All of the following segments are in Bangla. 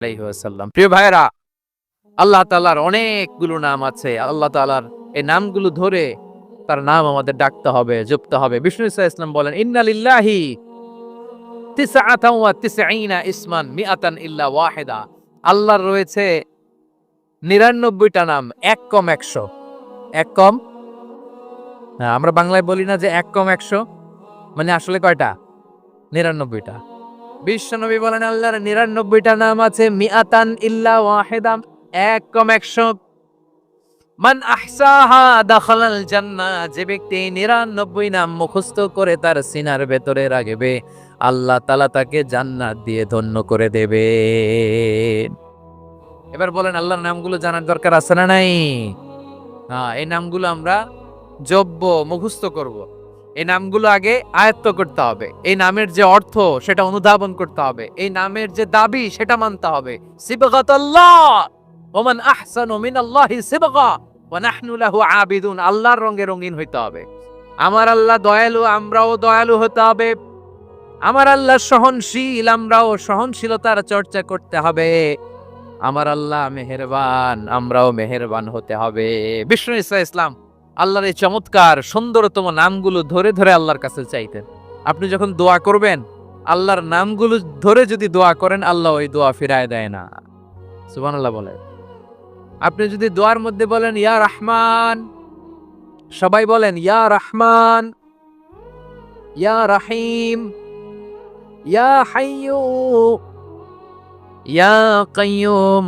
আলাইহি ওয়াসাল্লাম। প্রিয় ভাইয়েরা, আল্লাহ তাআলার অনেকগুলো নাম আছে। আল্লাহ তাআলার এই নামগুলো ধরে তার নাম আমাদের ডাকতে হবে, জপতে হবে। বিষ্ণু ইসলাম বলেন, ইন্না লিল্লাহি তিসআতাও ওয়া তিসঈনা ইসমান মিআতান ইল্লা ওয়াহিদা। আল্লাহর রয়েছে ৯৯টা নাম, এক কম ১০০। এক কম, হ্যাঁ, আমরা বাংলায় বলি না যে এক কম ১০০, মানে আসলে কয়টা? ৯৯টা। বিশ্বনবী বলেন আল্লাহর ৯৯টা নাম আছে, মিআতান ইল্লা ওয়াহিদা, এক কম ১০০। মান আহসাহা দাখালাল জান্নাহ, যে ব্যক্তি ৯৯ নাম মুখস্থ করে তার সিনার ভেতরে রাখবে, আল্লাহ তাআলা তাকে জান্নাত দিয়ে ধন্য করে দেবে। এবার বলেন, আল্লাহর নামগুলো জানার দরকার আছে না নাই? হ্যাঁ, এই নামগুলো আমরা জপব, মুখস্থ করব। এই নামগুলো আগে আয়ত্ত করতে হবে। এই নামের যে অর্থ সেটা অনুধাবন করতে হবে। এই নামের যে দাবি সেটা মানতে হবে। সিবগাতাল্লাহ, ওমান আহসানু মিনাল্লাহি সিবগা ওয়া নাহনু লাহু আবিদুন। আল্লাহর রঙে রঙিন হইতে হবে। আমার আল্লাহ দয়ালু, আমরাও দয়ালু হতে হবে। আমার আল্লাহ সহনশীল, আমরাও সহনশীলতার চর্চা করতে হবে। আমার আল্লাহ মেহেরবান, আমরাও মেহেরবান হতে হবে। বিষ্ণু ইসলাম আল্লাহর এই চমৎকার সুন্দরতম নামগুলো ধরে ধরে আল্লাহর কাছে চাইতেন। আপনি যখন দোয়া করবেন, আল্লাহর নামগুলো ধরে যদি দোয়া করেন, আল্লাহ ওই দোয়া ফিরায় দেয় না। সুবহানাল্লাহ বলেন। আপনি যদি দোয়ার মধ্যে বলেন ইয়া রহমান, সবাই বলেন ইয়া রহমান, ইয়া রাহিম, ইয়া হাইয়্যু, ইয়া কাইয়্যুম।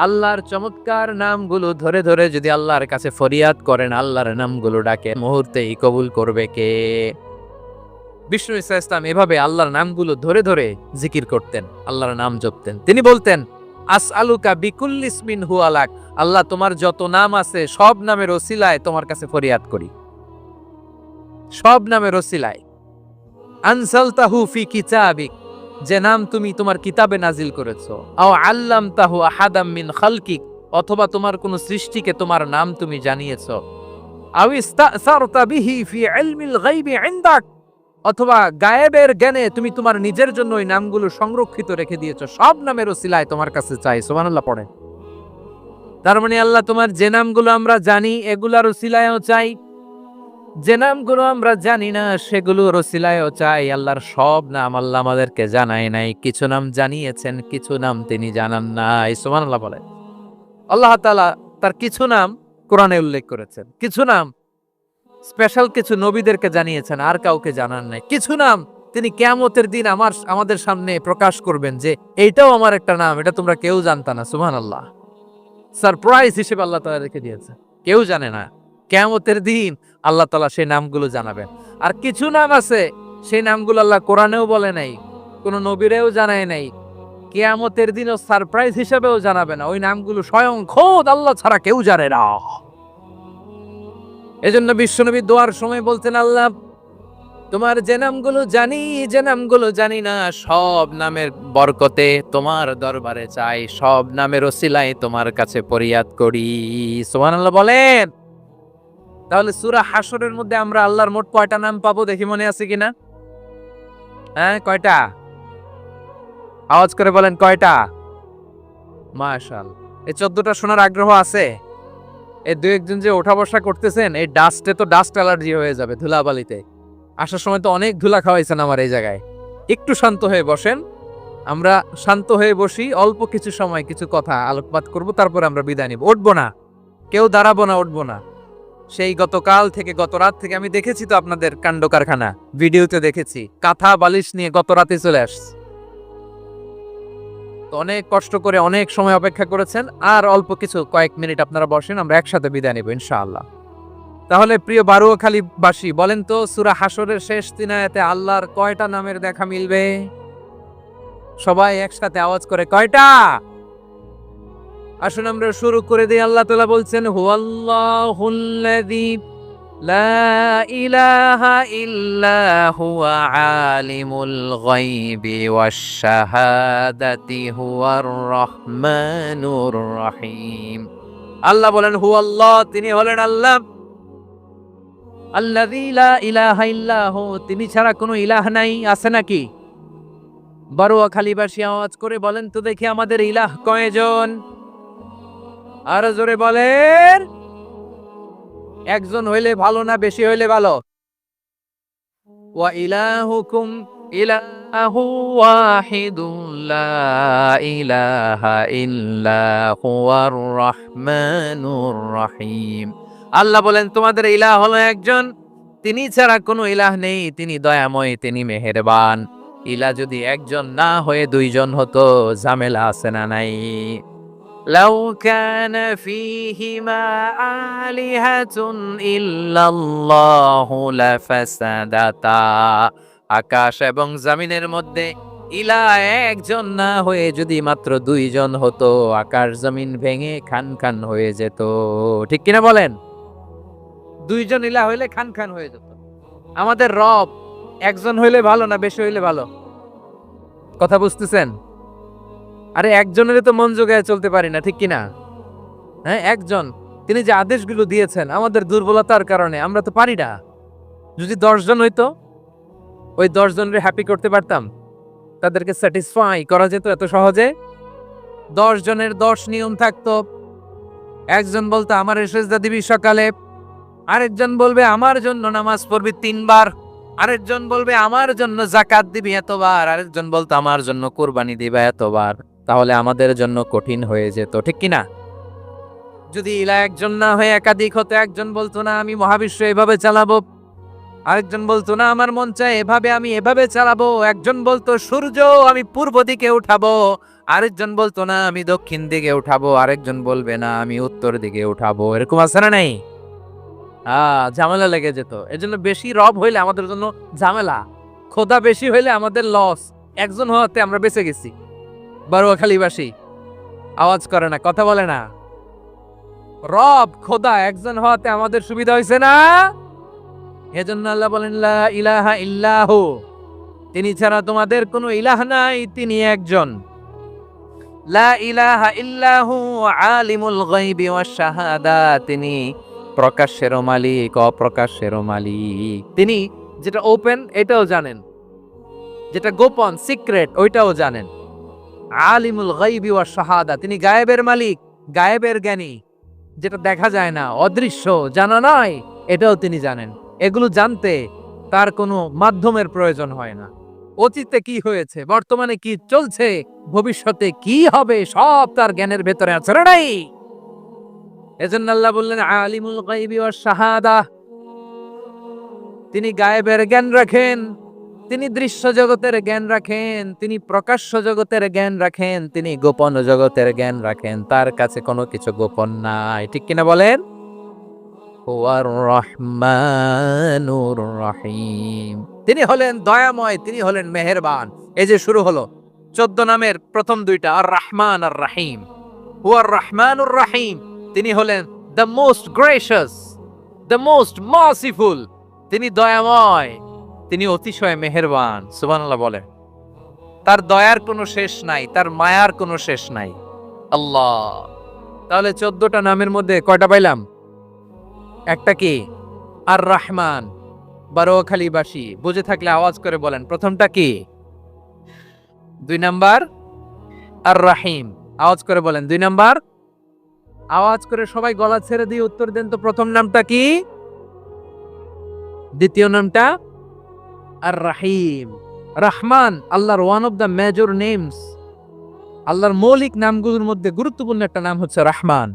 আল্লাহর চমৎকার নামগুলো ধরে ধরে যদি আল্লাহর কাছে ফরিয়াদ করেন, আল্লাহর নামগুলো ডাকে, মুহূর্তেই কবুল করবে কে? বিষ্ণু ইসলাম এভাবে আল্লাহর নামগুলো ধরে ধরে জিকির করতেন, আল্লাহর নাম জপতেন। তিনি বলতেন, আসআলুকা বিকুল্লি ইসমিন হুয়া লাক, আল্লাহ তোমার যত নাম আছে সব নামের ওসিলায় তোমার কাছে ফরিয়াদ করি, সব নামের ওসিলায়। আনসালতাহু ফি কিতাবিক, যে নাম তুমি তোমার কিতাবে নাজিল করেছো। আও আল্লামতাহু আহাদাম মিন খালকিক, অথবা তোমার কোন সৃষ্টিকে তোমার নাম তুমি জানিয়েছো। আও ইস্তাসারতা বিহি ফি ইলমিল গায়বি ইনদাক, অথবা গায়েবের জ্ঞানে তুমি তোমার নিজের জন্য ওই নামগুলো সংরক্ষিত রেখে দিয়েছো। সব নামের ওসিলায় তোমার কাছে চাই। সুবহানাল্লাহ পড়েন। তার মানে আল্লাহ তোমার যে নামগুলো আমরা জানি এগুলার ওসিলায়ও চাই, যে নামগুলো আমরা জানি না সেগুলোর ওসিলায়ও চাই। আল্লাহর সব নাম আল্লাহ আমাদেরকে জানায় নাই, কিছু নাম জানিয়েছেন, কিছু নাম তিনি জানান নাই। সুবহানাল্লাহ বলেন। আল্লাহ তাআলা তার কিছু নাম কোরআনে উল্লেখ করেছেন, কিছু নাম স্পেশাল কিছু নবীদেরকে জানিয়েছেন, আর কাউকে জানান নাই। কিছু নাম তিনি কিয়ামতের দিন আমাদের সামনে প্রকাশ করবেন যে এইটাও আমার একটা নাম, এটা তোমরা কেউ জানতা না। সুবহানাল্লাহ। সারপ্রাইজ হিসেবে আল্লাহ তাআলা রেখে দিয়েছে, কেউ জানে না। কিয়ামতের দিন আল্লাহ তাআলা সেই নামগুলো জানাবেন। আর কিছু নাম আছে সেই নামগুলো আল্লাহ কোরআনেও বলে নাই, কোন নবীরেও জানায় নাই, কিয়ামতের দিনও সারপ্রাইজ হিসেবেও জানাবে না। ওই নামগুলো স্বয়ং খোদ আল্লাহ ছাড়া কেউ জানে না। এজন্য বিশ্বনবী দোয়ার সময় বলতেন, আল্লাহ তোমার যে নামগুলো জানি, যে নামগুলো জানি না, সব নামের বরকতে তোমার দরবারে চাই, সব নামের ওসিলায় তোমার কাছে ফরিয়াদ করি। সুবহানাল্লাহ বলেন। তাহলে সূরা হাশরের মধ্যে আমরা আল্লাহর মোট কয়টা নাম পাবো দেখি, মনে আছে কিনা? হ্যাঁ, কয়টা? আওয়াজ করে বলেন কয়টা? মাশাআল্লাহ। এই 14টা শোনার আগ্রহ আছে? এই দুই একজন যে ওঠা বসা করতেছেন, এই ডাস্টে তো ডাস্ট অ্যালার্জি হয়ে যাবে, ধুলাবালিতে। আসার সময় তো অনেক ধুলা খাওয়াইছেন আমার এই জায়গায়। একটু শান্ত হয়ে বসেন, আমরা শান্ত হয়ে বসি, অল্প কিছু সময় কিছু কথা আলোকপাত করব, তারপর আমরা বিদায় নিব। উঠবো না, কেউ দাঁড়াবো না, উঠবো না। সেই গতকাল থেকে, গত রাত থেকে আমি দেখেছি তো আপনাদের কাণ্ড কারখানা, ভিডিওতে দেখেছি। কাঁথা বালিশ নিয়ে গত রাতে চলে আসছে। তো অনেক কষ্ট করে অনেক সময় অপেক্ষা করেছেন, আর অল্প কিছু কয়েক মিনিট আপনারা বসেন, আমরা একসাথে বিদায় নেব ইনশাআল্লাহ। তাহলে প্রিয় বারুয়াখালীবাসী, বলেন তো সূরা হাশরের শেষ 3 আয়াতে আল্লাহর কয়টা নামের দেখা মিলবে? সবাই একসাথে আওয়াজ করে কয়টা? আসুন আমরা শুরু করে দিই। আল্লাহ তাআলা বলছেন, হুয়াল্লাহুল্লাযী লা ইলাহা ইল্লা হুয়া আলিমুল গায়বি ওয়াশ শাহাদাতি হুয়ার রহমানুর রহিম। আল্লাহ বলেন হুয়াল্লাহ, তিনি হলেন আল্লাহ। আল্লাযী লা ইলাহা ইল্লা হু, তিনি ছাড়া কোনো ইলাহ নাই। আছে নাকি? বারোয়াখালীবাসী আওয়াজ করে বলেন তো দেখি আমাদের ইলাহ কয়জন? আরো জোরে বলেন। একজন হইলে ভালো না বেশি হইলে ভালো? ওয়া ইলাহুকুম ইলাহু ওয়াহিদুন লা ইলাহা ইল্লা হুয়ার রহমানুর রহিম। আল্লাহ বলেন তোমাদের ইলাহ হলো একজন, তিনি ছাড়া কোনো ইলাহ নেই, তিনি দয়াময়, তিনি মেহেরবান। ইলাহ যদি একজন না হয়ে দুইজন হতো, ঝামেলা আছে না নাই? লাউ কানা ফীহিমা আলিহাতুন ইল্লাল্লাহু লাফাসাদাতা। আকাশ এবং জমিনের মধ্যে ইলাহ একজন না হয়ে যদি মাত্র দুইজন হতো, আকাশ জমিন ভেঙে খান খান হয়ে যেত। ঠিক কিনা বলেন? দুইজন ইলাহ হইলে খান খান হয়ে যেত। আমাদের রব একজন হইলে ভালো না বেশি হইলে ভালো? কথা বুঝতেছেন? আরে একজনের তো মন জোগায় চলতে পারি না, ঠিক কিনা? হ্যাঁ, একজন, তিনি যে আদেশগুলো দিয়েছেন আমাদের দুর্বলতার কারণে আমরা তো পারি না। যদি 10 জন হইতো, ওই 10 জনের হ্যাপি করতে পারতাম, তাদেরকে স্যাটিসফাই করা যেত এত সহজে। 10 জনের 10 নিয়ম থাকতো। একজন বলতো আমার সেজদা দিবি সকালে, আরেকজন বলবে আমার জন্য নামাজ পড়বি 3 বার, আরেকজন বলবে আমার জন্য যাকাত দিবি এতবার, আরেকজন বলতো আমার জন্য কুরবানি দিবা এতবার। তাহলে আমাদের জন্য কঠিন হয়ে যেত, ঠিক কিনা? যদি ইলা একজন না হয়ে একাধিক হতো, একজন বলতো না আমি মহাবিশ্ব এভাবে চালাবো, আরেকজন বলতো না আমার মন চায় এভাবে, আমি এভাবে চালাবো, একজন বলতো সূর্য আমি পূর্ব দিকে উঠাবো, আরেকজন বলতো না আমি দক্ষিণ দিকে উঠাবো, আরেকজন বলবে না আমি উত্তর দিকে উঠাবো। এরকম আছে না নাই? ঝামেলা লেগে যেত। এজন্য বেশি রব হইলে আমাদের জন্য ঝামেলা, খোদা বেশি হইলে আমাদের লস। একজন হওয়াতে আমরা বেঁচে গেছি। বারোয়াখালীবাসী আওয়াজ করে না, কথা বলে না। রব খোদা একজন হওয়াতে আমাদের সুবিধা হয়েছে না? এজন্য আল্লাহ বলেন লা ইলাহা ইল্লাহু, তিনি ছাড়া তোমাদের কোনো ইলাহ নাই, তিনি একজন। লা ইলাহা ইল্লাহু আলিমুল গায়বি ওয়াশ শাহাদা, তিনি প্রকাশ্যেরও মালিক অপ্রকাশ্যেরও মালিক। তিনি যেটা ওপেন এটাও জানেন, যেটা গোপন সিক্রেট ওইটাও জানেন। আলিমুল গায়বি ওয়াশ শাহাদা, তিনি গায়েবের মালিক, গায়েবের জ্ঞানী, যেটা দেখা যায় না, অদৃশ্য, জানা নয়, এটাও তিনি জানেন। এগুলো জানতে তার কোনো মাধ্যমের প্রয়োজন হয় না। অতীতে কি হয়েছে, বর্তমানে কি চলছে, ভবিষ্যতে কি হবে, সব তার জ্ঞানের ভেতরে আছে না নাই? এজন্য আল্লাহ বললেন আলিমুল গায়বি ওয়াশ শাহাদা, তিনি গায়েবের জ্ঞান রাখেন, তিনি দৃশ্য জগতের জ্ঞান রাখেন, তিনি প্রকাশ্য জগতের জ্ঞান রাখেন, তিনি গোপন জগতের জ্ঞান রাখেন। তার কাছে কোনো কিছু গোপন নাই, ঠিক কিনা বলেন? হুয়ার রহমানুর রহিম, তিনি হলেন দয়াময়, তিনি হলেন মেহেরবান। এই যে শুরু হলো 14 নামের প্রথম দুইটা, আর রহমান আর রাহিম। হুয়ার রহমানুর রাহিম, তিনি হলেন the most gracious, the most merciful, তিনি দয়াময়, তিনি অতিশয় মেহেরবান। সুবহানাল্লাহ বলে। তার দয়ার কোনো শেষ নাই, তার মায়ার কোনো শেষ নাই। আল্লাহ, তাহলে 14টা নামের মধ্যে কয়টা পাইলাম? একটা কি? আর রহমান। বারোয়াখালীবাসী বুঝে থাকলে আওয়াজ করে বলেন প্রথমটা কি? 2 নাম্বার আর রাহিম। আওয়াজ করে বলেন 2 নাম্বার। আওয়াজ করে সবাই গলা ছেড়ে দিয়ে উত্তর দেন তো, প্রথম নামটা কি, দ্বিতীয় নামটা? আর রাহিম। রহমান আল্লাহর one of the major names, আল্লাহর মৌলিক নামগুলোর মধ্যে গুরুত্বপূর্ণ একটা নাম হচ্ছে রহমান।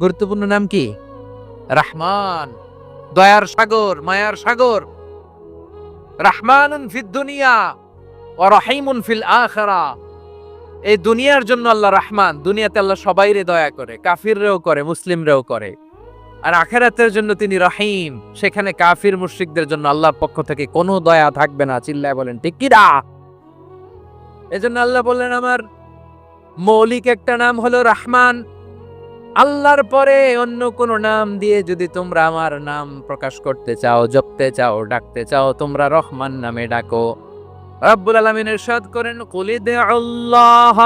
গুরুত্বপূর্ণ নাম কি? রহমান, দয়ার সাগর, মায়ার সাগর। রহমানুন ফিদ দুনিয়া ওয়া রহিমুন ফিল আখিরা। এই দুনিয়ার জন্য আল্লাহ রহমান, দুনিয়াতে আল্লাহ সবাইরে দয়া করে, কাফিররেও করে, মুসলিমরেও করে। আর আখিরাতের জন্য তিনি রহিম, সেখানে কাফির মুশরিকদের জন্য আল্লাহর পক্ষ থেকে কোনো দয়া থাকবে না। চিল্লায় বলেন ঠিক কি না? এজন্য আল্লাহ বললেন আমার মৌলিক একটা নাম হলো রহমান। আল্লাহর পরে অন্য কোন নাম দিয়ে যদি তোমরা আমার নাম প্রকাশ করতে চাও, জপতে চাও, ডাকতে চাও, তোমরা রহমান নামে ডাকো। রব্বুল আলামিন ইরশাদ করেন কুলিদুল্লাহ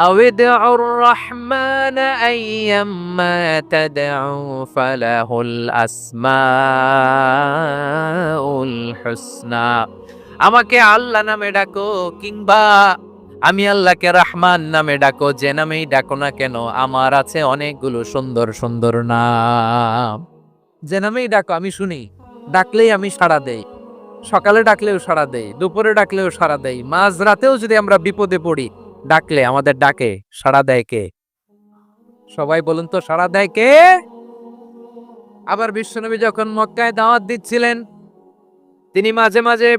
আউদিউর রহমান আইয়াম্মা তাদউ ফালাহুল আসমাউল হুসনা। আমাকে আল্লাহ নামে ডাকো, কিংবা আমি আল্লাহকে রহমান নামে ডাকো, যে নামেই ডাকো না কেন আমার আছে অনেকগুলো সুন্দর সুন্দর নাম। যে নামেই ডাকো আমি শুনি, ডাকলেই আমি সাড়া দেই। সকালে ডাকলেও সাড়া দেই, দুপুরে ডাকলেও সাড়া দেই, মাঝ রাতেও যদি আমরা বিপদে পড়ি ডাকলে আমাদের ডাকে সাড়া দেয় কে? সবাই বলুন তো, সাড়া দেয় কে? আবার বিশ্বনবী যখন মক্কায় দাওয়াত দিচ্ছিলেন, তিনি মাঝে মাঝে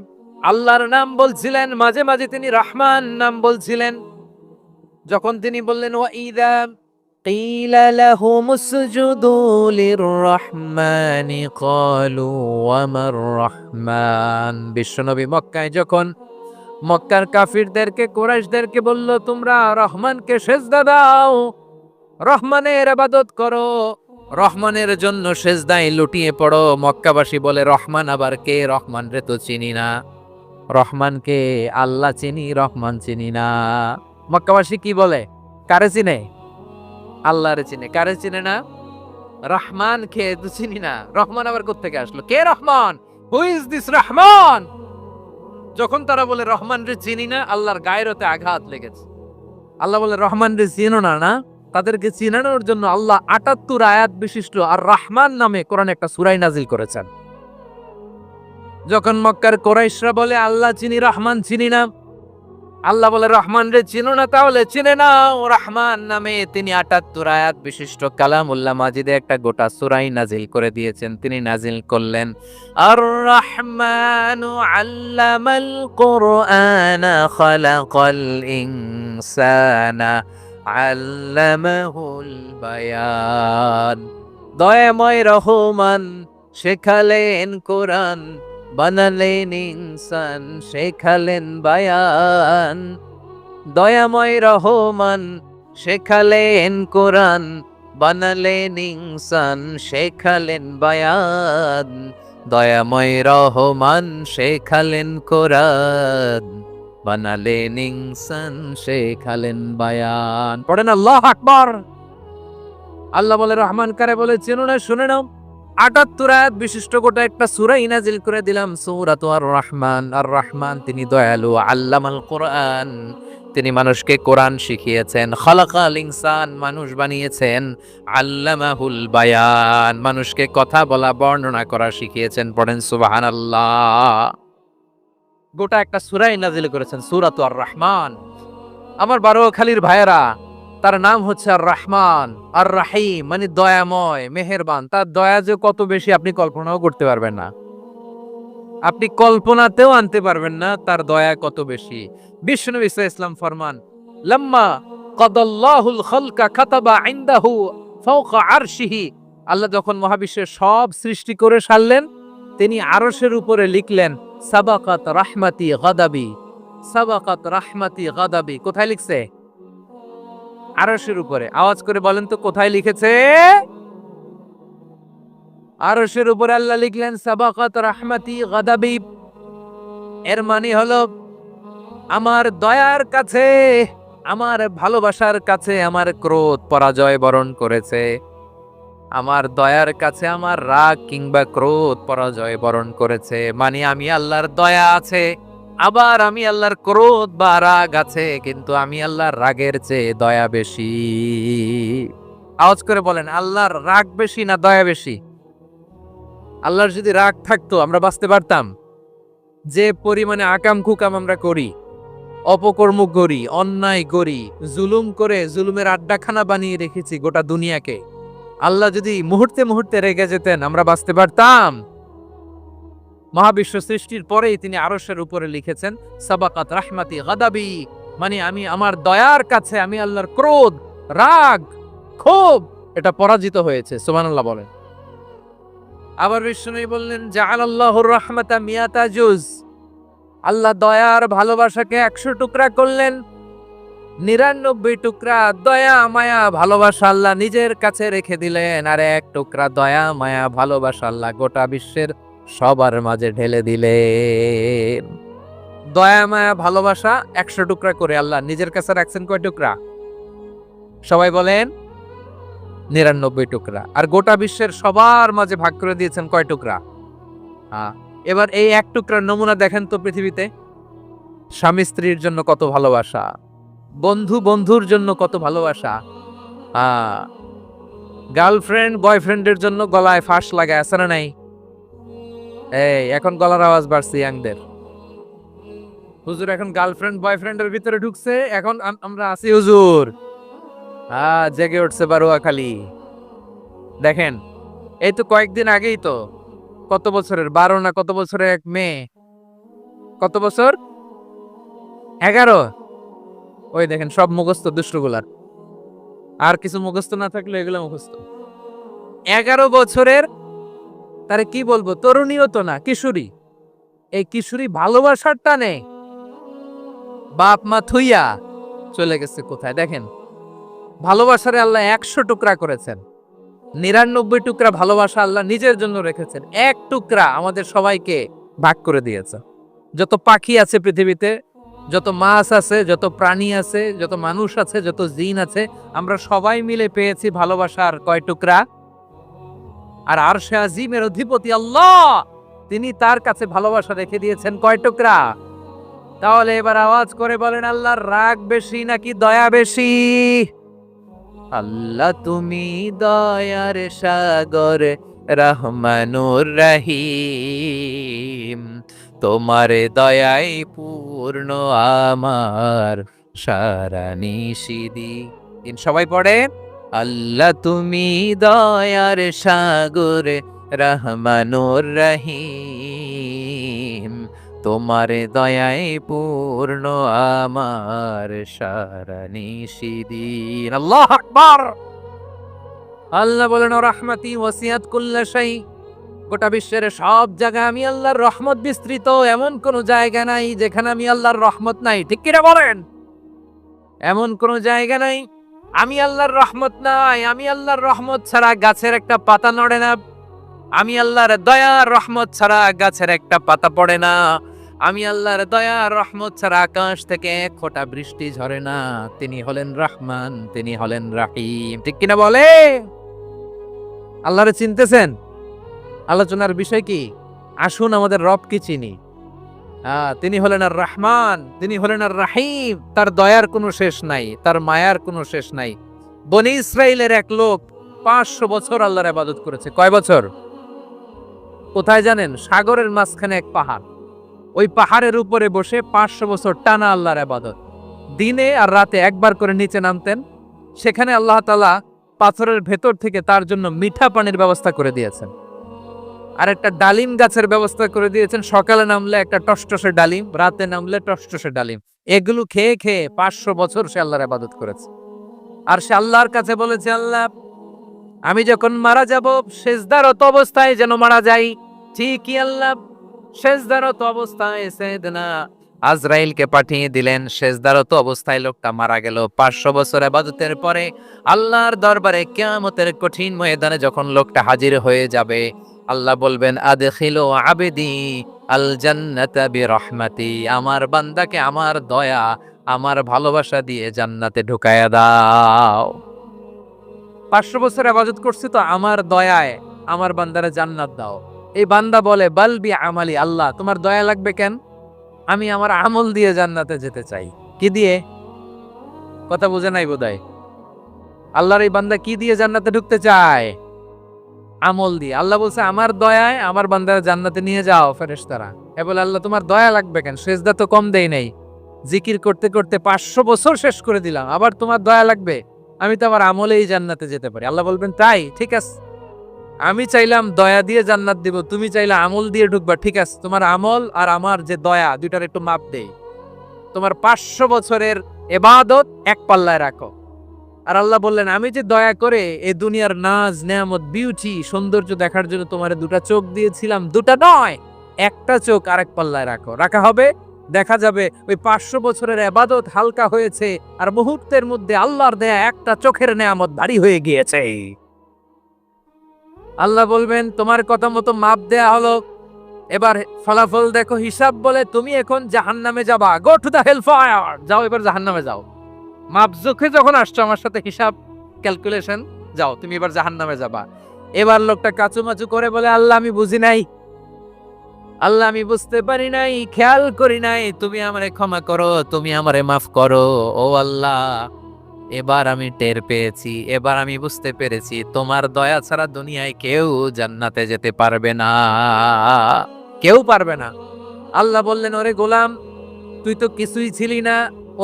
আল্লাহর নাম বলছিলেন, মাঝে মাঝে তিনি রহমান নাম বলছিলেন। যখন তিনি বললেন ওয়াইদা কিলা লাহুম উসজুদু লিররহমানি ক্বালু ওয়ামার রহমান, বিশ্বনবী মক্কায় যখন মক্কার কাফিরদেরকে, কুরাইশদেরকে বলল তোমরা রহমানকে সেজদা দাও, রহমানের ইবাদত করো, রহমানের জন্য সেজদায় লুটিয়ে পড়ো, মক্কাবাসী বলে রহমান আবার কে? রহমান রে তো চিনি না। রহমানকে আল্লাহ চিনি, রহমান চিনি না। মক্কাবাসী কি বলে? কারে চিনে? আল্লাহরে চিনে। কারে চিনে না? রহমান কে তো চিনি না। রহমান আবার কোত্থেকে আসলো? কে Rahman? Who is this Rahman? যখন তারা বলে রহমান রে চিনি না, আল্লাহর গায়রতে আঘাত লেগেছে। আল্লাহ বলে রহমান রে চিনো না? না, তাদেরকে চিনানোর জন্য আল্লাহ ৭৮ আয়াত বিশিষ্ট আর রহমান নামে কোরআন একটা সূরা নাজিল করেছেন। যখন মক্কার কুরাইশরা বলে আল্লাহ চিনি, রহমান চিনি না, আল্লাহ বলে রহমান রে চিনো না, তাহলে চিনে নাও রহমান নামে তিনি ৭৮ আয়াত বিশিষ্ট কালামুল্লাহ মাজিদে একটা গোটা সূরাই নাজিল করে দিয়েছেন। তিনি নাজিল করলেন আর রহমানু আল্লামাল কুরআনা খালাকাল ইনসানা আল্লামাহুল বায়ান। দয়াময় রহমান শেখালেন কোরআন, বানালেন ইনসান শেখালেন বায়ান। দয়াময় রহমান শেখালেন কোরআন, বানালেন ইনসান শেখালেন বায়ান। দয়াময় রহমান শেখালেন কোরআন, বানালেন ইনসান শেখালেন বায়ান। পড়েন আল্লাহু আকবার। আল্লাহ বলে রহমান কারে বলে চেনো না? শুনে নাও, ৭৮ আয়াত বিশিষ্ট গোটা একটা সূরা নাজিল করে দিলাম, সূরাতু আর রহমান। আর রহমান তিনি দয়ালু, আল্লামাল কোরআন তিনি মানুষকে কোরআন শিখিয়েছেন, খালাকাল ইনসান মানুষ বানিয়েছেন, আল্লামাহুল বায়ান মানুষকে কথা বলা বর্ণনা করা শিখিয়েছেন। পড়েন সুবহানাল্লাহ। গোটা একটা সূরাই নাজিল করেছেন, সূরাতু আর রহমান। আমার বারোখালীর ভাইয়েরা, তার নাম হচ্ছে আর রহমান আর রাহিম, মানে দয়াময় মেহেরবান। তার দয়া যে কত বেশি আপনি কল্পনাও করতে পারবেন না, আপনি কল্পনাতেও আনতে পারবেন না তার দয়া কত বেশি। বিশ্বনবী সাল্লাল্লাহু আলাইহি ওয়াসাল্লাম ফরমান লাম্মা কাদাল্লাহুল খালকা কাতাবা ইনদাহু ফাওকা আরশিহি, আল্লাহ যখন মহাবিশ্বের সব সৃষ্টি করে সারলেন, তিনি আরশের উপরে লিখলেন সাবাকাত রাহমাতি গাদাবি, সাবাকাত রাহমাতি গাদাবি। কোথায় লিখছে? আরশের উপরে। আওয়াজ করে বলেন তো কোথায় লিখেছে? আরশের উপরে আল্লাহ লিখলেন সাবাকাত রাহমাতি গাদাবি। এর মানে হলো আমার দয়ার কাছে, আমার ভালোবাসার কাছে আমার ক্রোধ পরাজয় বরণ করেছে, আমার দয়ার কাছে আমার রাগ কিংবা ক্রোধ পরাজয় বরণ করেছে। মানে আমি আল্লাহর দয়া আছে, আবার আমি আল্লাহর ক্রোধ বা রাগ আছে, কিন্তু আমি আল্লাহর রাগের চেয়ে দয়া বেশি। আওয়াজ করে বলেন, আল্লাহর রাগ বেশি না দয়া বেশি? আল্লাহর যদি রাগ থাকতো আমরা বাঁচতে পারতাম? যে পরিমাণে আকাম কুকাম আমরা করি, অপকর্ম করি, অন্যায় করি, জুলুম করে জুলুমের আড্ডাখানা বানিয়ে রেখেছি গোটা দুনিয়াকে, আল্লাহ যদি মুহূর্তে মুহূর্তে রেগে যেতেন আমরা বাঁচতে পারতাম? মহাবিশ্ব সৃষ্টির পরেই তিনি আরশের উপরে লিখেছেন সাবাকাত রাহমাতি গাদাবি, মানে আমি আমার দয়ার কাছে আমি আল্লাহর ক্রোধ, রাগ, ক্ষোভ এটা পরাজিত হয়েছে। সুবহানাল্লাহ বলেন। আবার বিষ্ণু বললেন জাআলাল্লাহুর রাহমাতা মিয়াতা জুজ, আল্লাহ দয়ার ভালোবাসাকে ১০০ টুকরা করলেন, ৯৯ টুকরা দয়া মায়া ভালোবাসা আল্লাহ নিজের কাছে রেখে দিলেন, আর ১ টুকরা দয়া মায়া ভালোবাসা আল্লাহ গোটা বিশ্বের সবার মাঝে ঢেলে দিলেন। দয়া মায়া ভালোবাসা ১০০ টুকরা করে আল্লাহ নিজের কাছে রাখছেন কয় টুকরা? সবাই বলেন ৯৯ টুকরা। আর গোটা বিশ্বের সবার মাঝে ভাগ করে দিয়েছেন কয় টুকরা? এবার এই এক টুকরার নমুনা দেখেন তো পৃথিবীতে। স্বামী স্ত্রীর জন্য কত ভালোবাসা, বন্ধু বন্ধুর জন্য কত ভালোবাসা, গার্লফ্রেন্ড বয়ফ্রেন্ডের জন্য গলায় ফাঁস লাগায়, আছে না নাই? এই এখন গলার আওয়াজ বাড়ছে ইয়াংদের। হুজুর এখন গার্লফ্রেন্ড বয়ফ্রেন্ডের ভিতরে ঢুকছে, এখন আমরা আছি হুজুর। জেগে উঠছে বারোয়াখালী। দেখেন এই তো কয়েকদিন আগেই তো, কত বছরের 12 না কত বছরের এক মেয়ে, কত বছর, 11। ওই দেখেন সব মুখস্থ দুষ্টগুলার, আর কিছু মুখস্থ না থাকলে এগুলো মুখস্থ। 11 বছরের, তারে কি বলবো, তরুণীও তো না, কিশোরী। এই কিশোরী ভালোবাসার টানে বাপ মা থুইয়া চলে গেছে কোথায়। দেখেন ভালোবাসারে আল্লাহ 100 টুকরা করেছেন, 99 টুকরা ভালোবাসা আল্লাহ নিজের জন্য রেখেছেন, এক টুকরা আমাদের সবাইকে ভাগ করে দিয়েছে। যত পাখি আছে পৃথিবীতে, যত মাছ আছে, যত প্রাণী আছে, যত মানুষ আছে, যত জিন আছে, আমরা সবাই মিলে পেয়েছি ভালোবাসার কয় টুকরা। আর আরশে আজিমের অধিপতি আল্লাহ, তিনি তার কাছে ভালোবাসা রেখে দিয়েছেন কয় টুকরা। তাহলে এবার আওয়াজ করে বলেন, আল্লাহর রাগ বেশি নাকি দয়া বেশি? আল্লাহ তুমি দয়ার সাগর রহমানুর রহিম, তোমার দয়াই পূর্ণ আমার সারা নিশিদিন। সবাই পড়ে, আল্লাহ তুমি দয়ার সাগর রহমানুর রহিম, তোমার দয়াই পূর্ণ আমার সারা নিশিদিন। আল্লাহু আকবার। আল্লাহ বলেন, রাহমাতি ওয়াসিয়াত কুল্লা শাই, গোটা বিশ্বের সব জায়গায় আমি আল্লাহর রহমত বিস্তৃত, এমন কোন জায়গা নাই যেখানে আমি আল্লাহর রহমত নাই। ঠিক কিনা বলেন? এমন কোন জায়গা নাই আমি আল্লাহর রহমত নাই। আমি আল্লাহর রহমত ছাড়া গাছের একটা পাতা নড়ে না, আমি আল্লাহর দয়ার রহমত ছাড়া গাছের একটা পাতা পড়ে না, আমি আল্লাহর দয়ার রহমত ছাড়া আকাশ থেকে এক ফোঁটা বৃষ্টি ঝরে না। তিনি হলেন রহমান, তিনি হলেন রাহিম। ঠিক কিনা বলে? আল্লাহরে চিনতেছেন? আলোচনার বিষয় কি? আসুন আমাদের রবকে চিনি। তিনি হলেন আর রহমান, তিনি হলেন আর রাহিম। তার দয়ার কোনো শেষ নাই, তার মায়ার কোনো শেষ নাই। বনি ইসরাইলের এক লোক 500 বছর আল্লাহর ইবাদত করেছে। কয় বছর? কোথায় জানেন? সাগরের মাঝখানে এক পাহাড়, ওই পাহাড়ের উপরে বসে 500 বছর টানা আল্লাহর ইবাদত। দিনে আর রাতে একবার করে নিচে নামতেন। সেখানে আল্লাহ তাআলা পাথরের ভেতর থেকে তার জন্য মিঠা পানির ব্যবস্থা করে দিয়েছেন, আর একটা ডালিম গাছের ব্যবস্থা করে দিয়েছেন। সকালে নামলে একটা টসটসে ডালিম, রাতে নামলে টসটসে ডালিম। এগুলো খেয়ে খেয়ে 500 বছর সে আল্লাহর ইবাদত করেছে। আর সে আল্লাহর কাছে বলেছে, আল্লাহ আমি যখন মারা যাব সেজদারত অবস্থায় যেন মারা যাই। ঠিকই আল্লাহ সেজদারত অবস্থায় সাইয়েদনা আজরাইলকে পাঠিয়ে দিলেন। সেজদারত অবস্থায় লোকটা মারা গেল। 500 বছর ইবাদতের পরে আল্লাহর দরবারে কিয়ামতের কঠিন ময়দানে যখন লোকটা হাজির হয়ে যাবে, আল্লাহ বলবেন, আদখিলু আবদি আল জান্নাতা বিরহমাতি, আমার বান্দাকে আমার দয়া, আমার ভালোবাসা দিয়ে জান্নাতে ঢুকায়া দাও। 500 বছর ইবাদত করছি তো আমার দয়ায় আমার বান্দারে জান্নাত দাও। এই বান্দা বলে, বালবি আমালি, আল্লাহ তোমার দয়া লাগবে কেন? আমি আমার আমল দিয়ে জান্নাতে যেতে চাই। কি দিয়ে? কথা বুঝে নাই বোধহয়। আল্লাহর এই বান্দা কি দিয়ে জান্নাতে ঢুকতে চায়? আমল দিয়ে। আল্লাহ বলছে, আমার দয়ায় আমার বান্দারা জান্নাতে নিয়ে যাও ফেরেশতারা। এ বলে, আল্লাহ তোমার দয়া লাগবে কেন? সেজদা তো কম দেই নাই, জিকির করতে করতে 500 বছর শেষ করে দিলাম, আবার তোমার দয়া লাগবে? আমি তো আমার আমলেই জান্নাতে যেতে পারি। আল্লাহ বলবেন, তাই ঠিক আছে, আমি চাইলাম দয়া দিয়ে জান্নাত দিব, তুমি চাইলে আমল দিয়ে ঢুকবা। ঠিক আছে, তোমার আমল আর আমার যে দয়া, দুইটার একটু মাপ দেই। তোমার 500 বছরের ইবাদত এক পাল্লায় রাখো। আর আল্লাহ বললেন, আমি যে দয়া করে এই দুনিয়ার নাজ নেয়ামত বিউটি সৌন্দর্য দেখার জন্য তোমারে 2টা চোখ দিয়েছিলাম, 2টা নয়, একটা চোখ আরেক পাল্লায় রাখো। রাখা হবে, দেখা যাবে ওই 500 বছরের ইবাদত হালকা হয়েছে, আর মুহূর্তের মধ্যে আল্লাহর দেয়া একটা চোখের নেয়ামত ভারী হয়ে গিয়েছে। আল্লাহ বলবেন, তোমার কথা মতো মাপ দেয়া হলো, এবার ফলাফল দেখো, হিসাব বলে তুমি এখন জাহান্নামে যাবা। Go to the hell fire, যাও এবার জাহান্নামে যাও। মাপ চোখে যখন আসছো আমার সাথে হিসাব ক্যালকুলেশন, যাও তুমি এবার জাহান্নামে যাবা। এবার লোকটা কাচুমাচু করে বলে, আল্লাহ আমি বুঝি নাই, আল্লাহ আমি বুঝতে পারি নাই, খেয়াল করি নাই, তুমি আমারে ক্ষমা করো, তুমি আমারে মাফ করো। ও আল্লাহ, এবার আমি টের পেয়েছি, এবার আমি বুঝতে পেরেছি তোমার দয়া ছাড়া দুনিয়ায় কেউ জান্নাতে যেতে পারবে না, কেউ পারবে না। আল্লাহ বললেন, ওরে গোলাম, তুই তো কিছুই ছিলি না,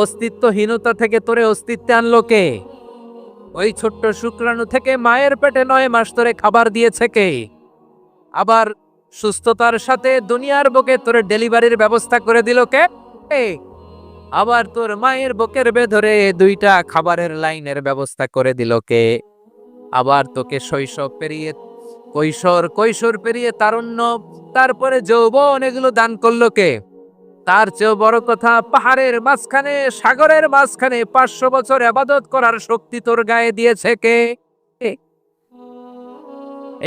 অস্তিত্বহীনতা থেকে তোরে অস্তিত্বে আনলো কে? ওই ছোট্ট শুক্রাণু থেকে মায়ের পেটে 9 মাস ধরে খাবার দিয়েছে কে? আবার সুস্থতার সাথে দুনিয়ার বুকে তোর ডেলিভারির ব্যবস্থা করে দিল কে? কে? আবার তোর মায়ের বুকের ভেতরে 2টা খাবারের লাইনের ব্যবস্থা করে দিল কে? আবার তোকে শৈশব পেরিয়ে কৈশোর, কৈশোর পেরিয়ে তারুণ্য, তারপরে যৌবন, এগুলো দান করলো কে? তার চেয়েও বড় কথা, পাহাড়ের মাঝখানে, সাগরের মাঝখানে 500 বছর ইবাদত করার শক্তি তোর গায়ে দিয়েছে কে? কে?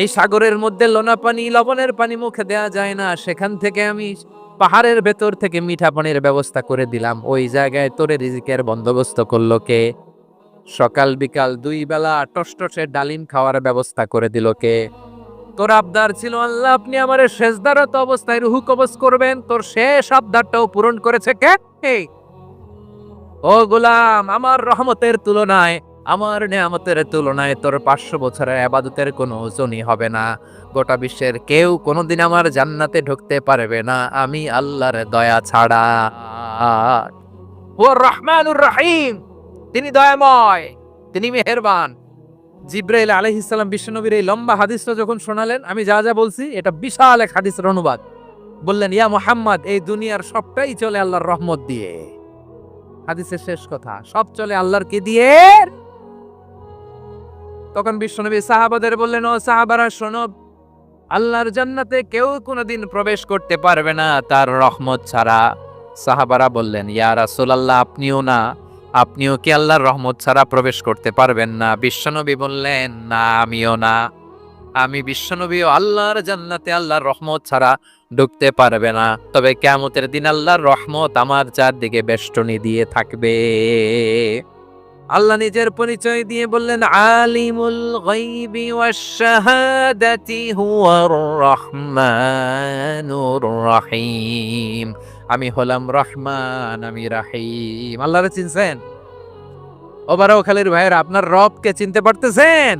এই সাগরের মধ্যে লোনা পানি, লবণের পানি মুখে দেয়া যায় না, সেখান থেকে আমি পাহাড়ের ভেতর থেকে মিঠা পানির ব্যবস্থা করে দিলাম। ওই জায়গায় তোরে রিজিকের বন্দোবস্ত করলো কে? সকাল বিকাল 2 বেলা টসটসে ডালিম খাওয়ার ব্যবস্থা করে দিল কে? তোর আবদার ছিল, আল্লাহ আপনি আমারে সেজদারত অবস্থায় রুহু কবজ করবেন, তোর শেষ আবদারটাও পূরণ করেছে কে? কে? ও গোলাম, আমার রহমতের তুলনায়, আমার নেয়ামতের তুলনায় তোর 500 বছরের ইবাদতের কোনো ওজনই হবে না। গোটা বিশ্বের কেউ কোনোদিন আমার জান্নাতে ঢুকতে পারবে না আমি আল্লাহর দয়া ছাড়া। ও রহমানুর রহিম, তিনি দয়াময়, তিনি মেহেরবান। জিব্রাইল আলাইহিস সালাম বিশ্বনবীর এই লম্বা হাদিসটা যখন শোনালেন, আমি যা যা বলছি এটা বিশাল এক হাদিসের অনুবাদ। বললেন, ইয়া মুহাম্মদ, এই দুনিয়ার সবটাই চলে আল্লাহর রহমত দিয়ে। হাদিসের শেষ কথা, সব চলে আল্লাহর কি দিয়ে? তখন বিশ্বনবী সাহাবাদের বললেন, ও সাহাবারা শোনো, আল্লাহর জান্নাতে কেউ কোনোদিন প্রবেশ করতে পারবে না তার রহমত ছাড়া। সাহাবারা বললেন, ইয়া রাসূলুল্লাহ, আপনিও না? আপনিও কি আল্লাহর রহমত ছাড়া প্রবেশ করতে পারবেন না? বিশ্বনবী বললেন, না, আমিও না। আমি বিশ্বনবীও আল্লাহর জান্নাতে আল্লাহর রহমত ছাড়া ঢুকতে পারবে না। তবে কিয়ামতের দিন আল্লাহর রহমত আমার চারদিকে বেষ্টনী দিয়ে থাকবে। আল্লাহ নিজের পরিচয় দিয়ে বললেন, আলিমুল গায়বি ওয়াশ শাহাদাতি হুয়ার রহমানুর রহিম। আমি হলাম রহমান, আমি রাহিম। আল্লাহরে চিনছেন? ওবারও খালির ভাইয়ের, আপনার রবকে চিনতে পারতেছেন?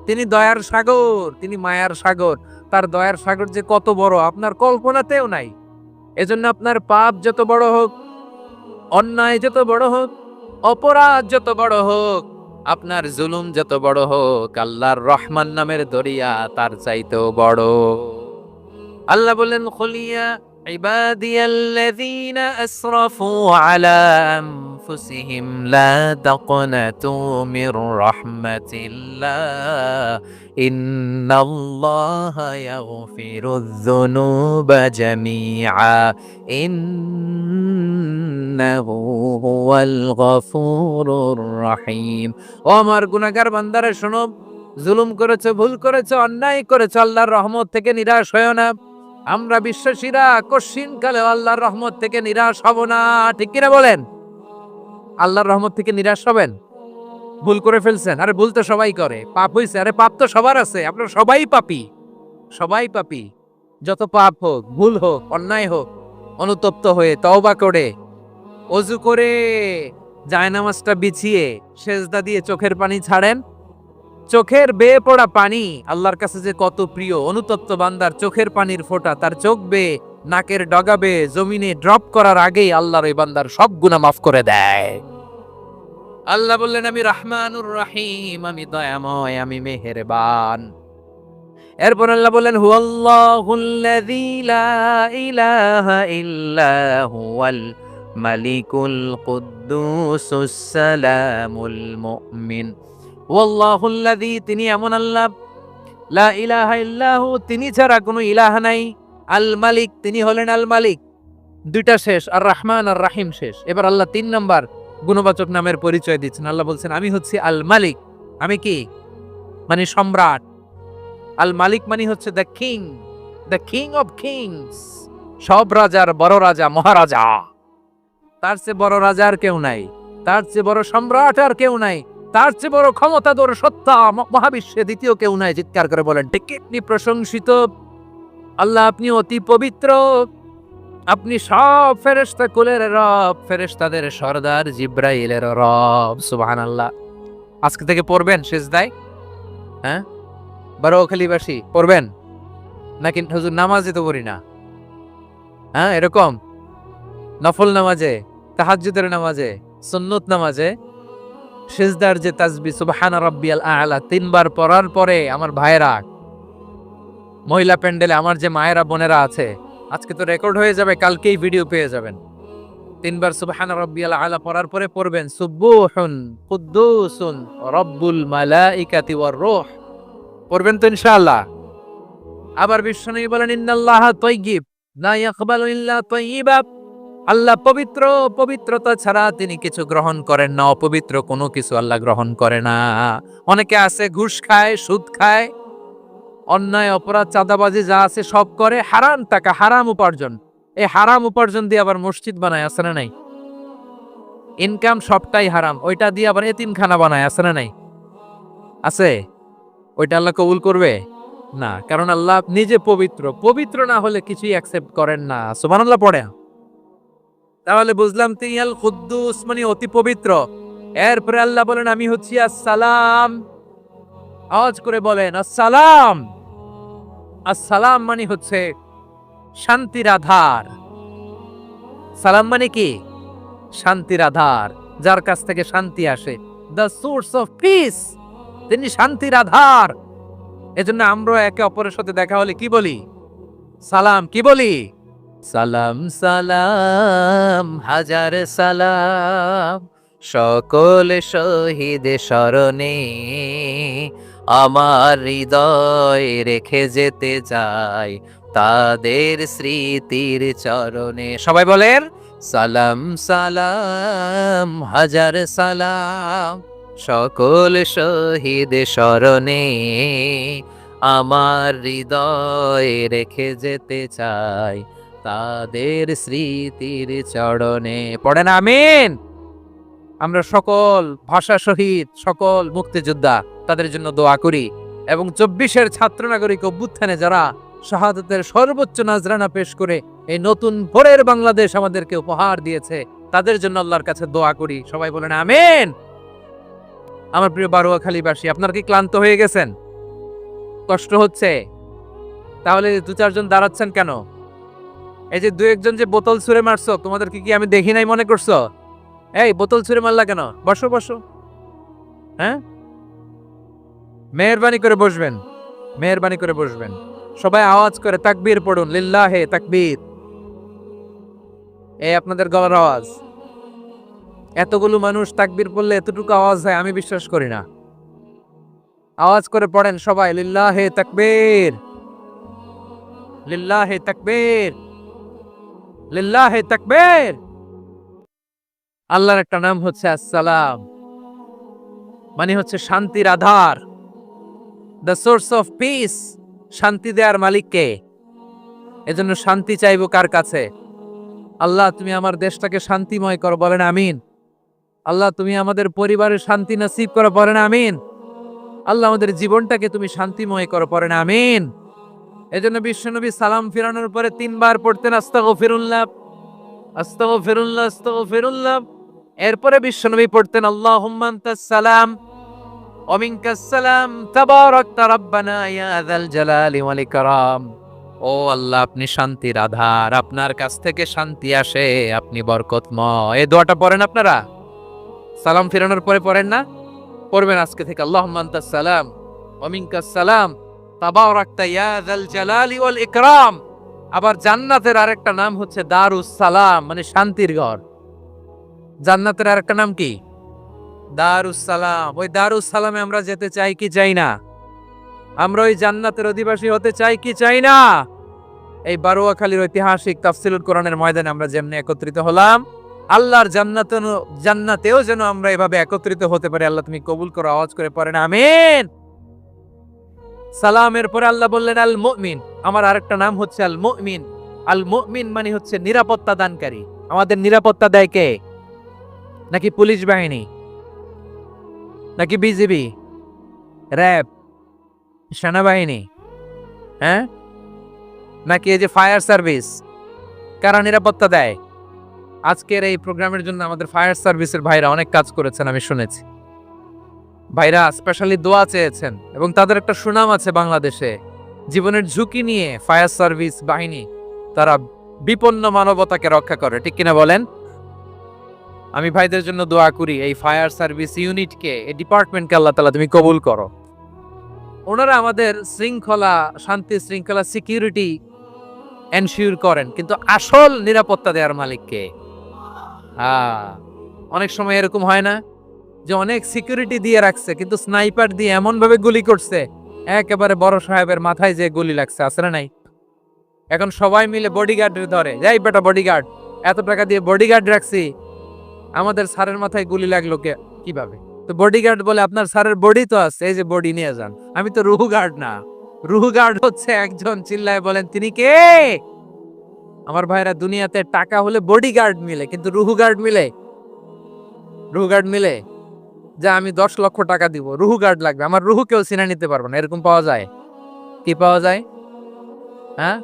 তিনি দয়ার সাগর, তিনি মায়ার সাগর। তার দয়ার সাগর যে কত বড় আপনার কল্পনাতেও নাই। এজন্য আপনার পাপ যত বড় হোক, অন্যায় যত বড় হোক, অপরাধ যত বড় হোক, আপনার জুলুম যত বড় হোক, আল্লাহর রহমান নামের দরিয়া তার চাইতেও বড়। আল্লাহ বললেন, খুলিয়া ইবাদিয়াল্লাযীনা আসরাফু আলা আনফুসিহিম লা তাকনাতু মির রাহমাতিল্লাহ ইন্নাল্লাহা ইয়াগফিরুয যুনুবা জামিআ ইন্নাহু হুয়াল গফুরুর রহিম। ও আমার গুনাহগার বান্দারা শোনো, জুলুম করেছো, ভুল করেছো, অন্যায় করেছো, আল্লাহর রহমত থেকে নিরাশ হয়ো না। আমরা বিশ্বাসীরা কশিনকালে আল্লাহর রহমত থেকে নিরাশ হব না। ঠিক কিনা বলেন? আল্লাহর রহমত থেকে নিরাশ হবেন? ভুল করে ফেলছেন, আরে ভুল তো সবাই করে। পাপ হইছে, আরে পাপ তো সবার আছে। আপনারা সবাই পাপী, সবাই পাপী। যত পাপ হোক, ভুল হোক, অন্যায় হোক, অনুতপ্ত হয়ে তওবা করে, ওযু করে, জায়নামাজটা বিছিয়ে সেজদা দিয়ে চোখের পানি ছাড়েন। চোখের বেয়ে পড়া পানি আল্লাহর কাছে যে কত প্রিয়। অনুতপ্ত বান্দার চোখের পানির ফোঁটা তার চোখ বেয়ে, নাকের ডগা বেয়ে জমিনে ড্রপ করার আগেই আল্লাহর ওই বান্দার সব গুনাহ মাফ করে দেয়। আল্লাহ বললেন, আমি রহমানুর রহিম, আমি দয়াময়, আমি মেহেরবান। এরপর আল্লাহ বললেন, হুয়াল্লাহুল্লাযী লা ইলাহা ইল্লা হুয়াল মালিকুল কুদ্দুসুস সালামুল মুমিন। ওয়াল্লাহুল্লাযী, তিনি এমন আল্লাহ, লা ইলাহা ইল্লাহু, তিনি ছাড়া কোনো ইলাহ নাই। আল মালিক, তিনি হলেন আল মালিক। 2টা শেষ, আর রহমান আর রাহিম শেষ। এবার আল্লাহ 3 নাম্বার গুণবাচক নামের পরিচয় দিচ্ছেন। আল্লাহ বলছেন, আমি হচ্ছি আল মালিক। আমি কি? মানে সম্রাট। আল মালিক মানে হচ্ছে the king, the king of kings. সব রাজার বড় রাজা, মহারাজা। তার চেয়ে বড় রাজা আর কেউ নাই, তার চেয়ে বড় সম্রাট আর কেউ নাই, তার চেয়ে বড় ক্ষমতাধর সত্তা মহাবিশ্বে দ্বিতীয় কেউ নাই। চিৎকার করে বলেন ঠিক। আপনি প্রশংসিত, আল্লাহ আপনি অতি পবিত্র, আপনি সব ফেরেশতা কুলের রব, ফেরেশতাদের সর্দার জিব্রাইলের রব। সুবহানাল্লাহ। আজকে থেকে পড়বেন সিজদায়? হ্যাঁ, বারোয়াখালীবাসী পড়বেন নাকি হুজুর নামাজে তো পড়ি না? হ্যাঁ, এরকম নফল নামাজে, তাহাজ্জুদের নামাজে, সুন্নত নামাজে সিজদার যে তাসবিহ সুবহান রাব্বিয়াল আ'লা ৩ বার পড়ার পরে আমার ভাইয়েরা, মহিলা প্যান্ডেলে আমার যে মায়েরা বোনেরা আছে, আজকে তো রেকর্ড হয়ে যাবে, কালকেই ভিডিও পেয়ে যাবেন। ৩ বার সুবহান রাব্বিয়াল আ'লা পড়ার পরে পড়বেন সুবুহুন কুদ্দুসুন রব্বুল মালাইকাতি ওয়ার রূহ। পড়বেন তো ইনশাআল্লাহ। আবার বিশ্বনবী বলেন ইন্নাল্লাহা তাইয়্যিব লা ইয়াকবালু ইল্লা তাইয়্যিবা। আল্লাহ পবিত্র, পবিত্রতা ছাড়া তিনি কিছু গ্রহণ করেন না, অপবিত্র কোনো কিছু আল্লাহ গ্রহণ করে না। অনেকে আছে ঘুষ খায়, সুদ খায়, অন্যায় অপরাধ চাঁদাবাজি যা আছে সব করে, হারাম টাকা, হারাম উপার্জন। এই হারাম উপার্জন দিয়ে আবার মসজিদ বানায়, আছে না নাই? ইনকাম সবটাই হারাম, ওইটা দিয়ে আবার এতিমখানা বানায়, আছে না নাই? আছে। ওইটা আল্লাহ কবুল করবে না, কারণ আল্লাহ নিজে পবিত্র। পবিত্র না হলে কিছুই অ্যাকসেপ্ট করেন না। সুবহানাল্লাহ পড়ে। তাহলে বুঝলাম তিনি আল কুদ্দুস মানে অতি পবিত্র। এরপরে আল্লাহ বলেন আমি হচ্ছি আসসালাম। আওয়াজ করে বলেন আসসালাম। আসসালাম মানে হচ্ছে শান্তির আধার। সালাম মানে কি? শান্তির আধার, যার কাছ থেকে শান্তি আসে। দ্য সোর্স অফ পিস, তিনি শান্তির আধার। এজন্য আমরা একে অপরের সাথে দেখা হলে কি বলি? সালাম। কি বলি? সালাম সালাম হাজার সালাম, সকল শহীদ স্মরণে আমার হৃদয় রেখে যেতে চাই তাদের স্মৃতির চরণে। সবাই বলেন সালাম সালাম হাজার সালাম, সকল শহীদ স্মরণে আমার হৃদয় রেখে যেতে চাই তাদের স্মৃতির চরণে। পড়েন আমিন। আমরা সকল ভাষা শহীদ, সকল মুক্তিযোদ্ধা তাদের জন্য দোয়া করি, এবং ২৪-এর ছাত্র নাগরিক অভ্যুত্থানে যারা শাহাদাতের সর্বোচ্চ নাজরানা পেশ করে এই নতুন ভোরের বাংলাদেশ আমাদেরকে উপহার দিয়েছে, তাদের জন্য আল্লাহর কাছে দোয়া করি। সবাই বলেন আমিন। আমার প্রিয় বারোয়াখালীবাসী, আপনারা কি ক্লান্ত হয়ে গেছেন? কষ্ট হচ্ছে? তাহলে ২-৪ জন দাঁড়াচ্ছেন কেন? এই যে ২-১ জন যে বোতল ছুঁড়ে মারছো, তোমাদেরকে কি আমি দেখি নাই মনে করছো? এই বোতল ছুঁড়ে মারলা কেন? বসো বসো। হ্যাঁ, মেহেরবানি করে বসবেন, মেহেরবানি করে বসবেন। সবাই আওয়াজ করে তাকবীর পড়ুন, লিল্লাহে তাকবীর। এই আপনাদের গলার আওয়াজ। এতগুলো মানুষ তাকবীর পড়লে এতটুকু আওয়াজ হয় আমি বিশ্বাস করি না। আওয়াজ করে পড়েন সবাই, লিল্লাহে তাকবীর, লিল্লাহে তাকবীর, লিল্লাহে তাকবীর। আল্লাহর একটা নাম হচ্ছে আসসালাম, মানে হচ্ছে শান্তির আধার, দ্য সোর্স অফ পিস। শান্তি দেওয়ার মালিক কে? এজন্য শান্তি চাইবো কার কাছে? আল্লাহ তুমি আমার দেশটাকে শান্তিময় করো, বলেন আমিন। আল্লাহ তুমি আমাদের পরিবারের শান্তি নসিব করো, বলেন আমিন। আল্লাহ আমাদের জীবনটাকে তুমি শান্তিময় করো, পড়েন আমিন। এজন্য বিশ্বনবী সালাম ফিরানোর পরে ৩ বার পড়তেন আস্তাগফিরুল্লাহ, আস্তাগফিরুল্লাহ, আস্তাগফিরুল্লাহ। এরপরে বিশ্বনবী পড়তেন আল্লাহুম্মা আনতাস সালাম ওয়া মিনকাস সালাম তাবারাকতা রাব্বানা ইয়া যাল জালালি ওয়াল ইকরাম। ও আল্লাহ আপনি শান্তির আধার, আপনার কাছ থেকে শান্তি আসে, আপনি বরকতময়। এই দোয়াটা পড়েন আপনারা? সালাম ফিরানোর পরে পড়েন না? পড়বেন আজকে থেকে। আল্লাহুম্মা আনতাস সালাম ওয়া মিনকাস সালাম তাবারাকতা ইয়া যাল জালালি ওয়াল ইকরাম। আবার জান্নাতের আরেকটা নাম হচ্ছে দারুস সালাম, মানে শান্তির ঘর। জান্নাতের আরেকটা নাম কি? দারুস সালাম। ওই দারুস সালামে আমরা যেতে চাই কি চাই না? আমরা ওই জান্নাতের অধিবাসী হতে চাই কি চাই না? এই বারোয়াখালীর ঐতিহাসিক তাফসীরুল কোরআনের ময়দানে আমরা যেমনি একত্রিত হলাম, আল্লাহর জান্নাতেও যেন আমরা এভাবে একত্রিত হতে পারি। আল্লাহ তুমি কবুল করো। আওয়াজ করে পড়েন আমিন। সালামের পরে আল্লাহ বললেন আল মুমিন। আমার আরেকটা নাম হচ্ছে আল মুমিন। আল মুমিন মানে হচ্ছে নিরাপত্তা দানকারী। আমাদের নিরাপত্তা দেয় কে? নাকি পুলিশ বাহিনী, নাকি বিজিবি, র্যাব, সেনাবাহিনী? হ্যাঁ, নাকি এই যে ফায়ার সার্ভিস, কারা নিরাপত্তা দেয়? আজকের এই প্রোগ্রামের জন্য আমাদের ফায়ার সার্ভিসের ভাইরা অনেক কাজ করেছেন, আমি শুনেছি। ভাইরা স্পেশালি দোয়া চেয়েছেন এবং তাদের একটা সুনাম আছে বাংলাদেশে। জীবনের ঝুঁকি নিয়ে ফায়ার সার্ভিস বাহিনী তারা বিপন্ন মানবতাকে রক্ষা করে, ঠিক কিনা বলেন? আমি ভাইদের জন্য দোয়া করি, এই ফায়ার সার্ভিস ইউনিটকে, এই ডিপার্টমেন্টকে আল্লাহ তাআলা তুমি কবুল করো। ওনারা আমাদের শৃঙ্খলা, শান্তি শৃঙ্খলা, সিকিউরিটি এনশিওর করেন, কিন্তু আসল নিরাপত্তা দেওয়ার মালিক কে? অনেক সময় এরকম হয় না যে অনেক সিকিউরিটি দিয়ে রাখছে কিন্তু স্নাইপার দিয়ে এমন ভাবে গুলি করছে একেবারে বড় সাহেবের মাথায় যে গুলি লাগছে, আছে না নাই? এখন সবাই মিলে বডিগার্ড ধরে, যাই বেটা বডিগার্ড, এত টাকা দিয়ে বডিগার্ড রাখছি, আমাদের স্যারের মাথায় গুলি লাগলো কিভাবে? তো বডিগার্ড বলে আপনার স্যারের বডি তো আছে, এই যে বডি নিয়ে যান। আমি তো রুহু গার্ড না, রুহু গার্ড হচ্ছে একজন, চিল্লায় বলেন তিনি কে? আমার ভাইরা, দুনিয়াতে টাকা হলে বডিগার্ড মিলে, কিন্তু রুহু গার্ড মিলে? রুহু গার্ড মিলে? যে আমি 10 লক্ষ টাকা দিব, রুহু গার্ড লাগবে, আমার রুহু কেউ চিনে নিতে পারবে না, এরকম পাওয়া যায়? কি পাওয়া যায়? হ্যাঁ,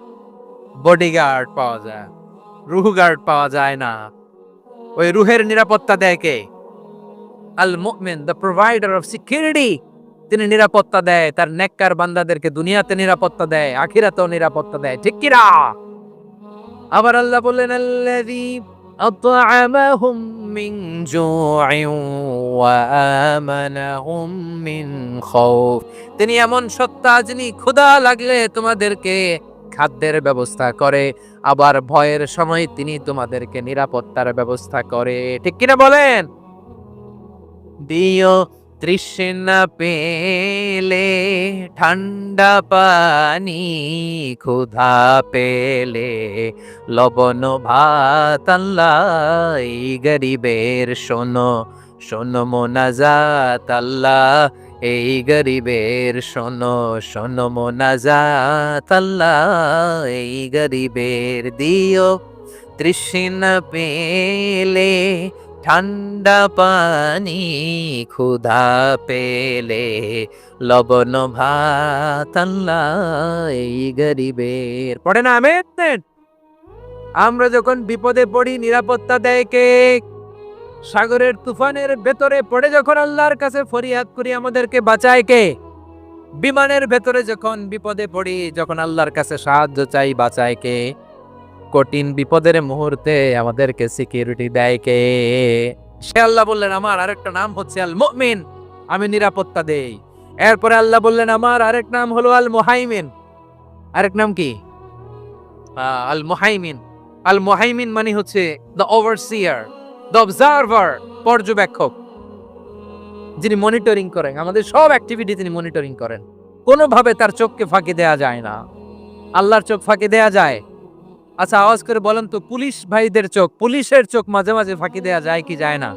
বডিগার্ড পাওয়া যায়, রুহু গার্ড পাওয়া যায় না। ওই রুহের নিরাপত্তা দেয় কে? আল মুমিন, দ্য প্রোভাইডার অফ সিকিউরিটি। তিনি নিরাপত্তা দেয় তার নেককার বান্দাদেরকে, দুনিয়াতে নিরাপত্তা দেয়, আখিরাতেও নিরাপত্তা দেয়, ঠিক কি না? আবার আল্লাহ বললেন, আল্লাযী আত'আমাহুম মিন জু'ইন ওয়া আমানাহুম মিন খাউফ। তিনি এমন সত্তা যিনি ক্ষুধা লাগলে তোমাদেরকে খাদ্যের ব্যবস্থা করে, আবার ভয়ের সময় তিনি তোমাদেরকে নিরাপত্তার ব্যবস্থা করে, ঠিক কিনা বলেন? দিও তৃষ্ণা পেলে ঠান্ডা পানি, ক্ষুধা পেলে লবণ ভাত, আল্লাহ এই গরিবের শোনো শোনো মোনাজাত, আল্লাহ এই গরিবের শোনো শোনো মোনাজাত, আল্লাহ এই গরিবের দিও তৃষ্ণা পেলে ঠান্ডা পানি, ক্ষুধা পেলে লবণ ভাত, আল্লাহ এই গরিবের। পড়ে না আমেন? আমরা যখন বিপদে পড়ি নিরাপত্তা দেয় কে? সাগরের তুফানের ভেতরে পড়ে যখন আল্লাহর কাছে ফরিয়াদ করি আমাদেরকে বাঁচায় কে? বিমানের ভেতরে যখন বিপদে পড়ি, যখন আল্লাহর কাছে সাহায্য চাই, বাঁচায় কে? কঠিন বিপদের মুহূর্তে আমাদেরকে সিকিউরিটি দেয় কে? সে আল্লাহ বললেন, আমার আরেকটা নাম হচ্ছে আল মুমিন, আমি নিরাপত্তা দেই। এরপরে আল্লাহ বললেন, আমার আরেক নাম হলো আল মুহাইমিন। আরেক নাম কি? আল মুহাইমিন। আল মুহাইমিন মানে হচ্ছে দ্য ওভারসিয়ার, দ্য অবজারভার, পর্যবেক্ষক, যিনি মনিটরিং করেন, আমাদের সব অ্যাক্টিভিটি তিনি মনিটরিং করেন। কোনোভাবে তার চোখকে ফাঁকি দেয়া যায় না। আল্লাহর চোখ ফাঁকি দেয়া যায়? আচ্ছা, আওয়াজ করে বলেন তো, পুলিশ ভাইদের চোখ, পুলিশের চোখ মাঝে মাঝে ফাঁকি দেয়া যায় কি যায় না?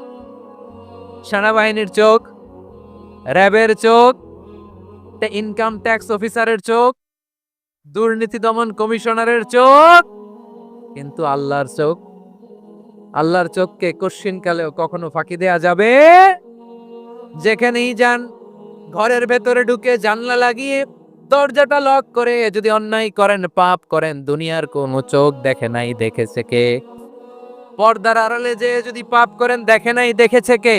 সেনাবাহিনীর চোখ, র্যাবের চোখ, ইনকাম ট্যাক্স অফিসারের চোখ, দুর্নীতি দমন কমিশনারের চোখ, কিন্তু আল্লাহর চোখ? আল্লাহর চোখকে কশ্চিনকালেও কখনো ফাঁকি দেয়া যাবে? যেখানেই যান, ঘরের ভেতরে ঢুকে জানলা লাগিয়ে দরজাটা লক করে যদি অন্যায় করেন, পাপ করেন, দুনিয়ার কোন চোখ দেখে নাই, দেখেছে কে? পর্দার আড়ালে যে যদি পাপ করেন, দেখে নাই, দেখেছে কে?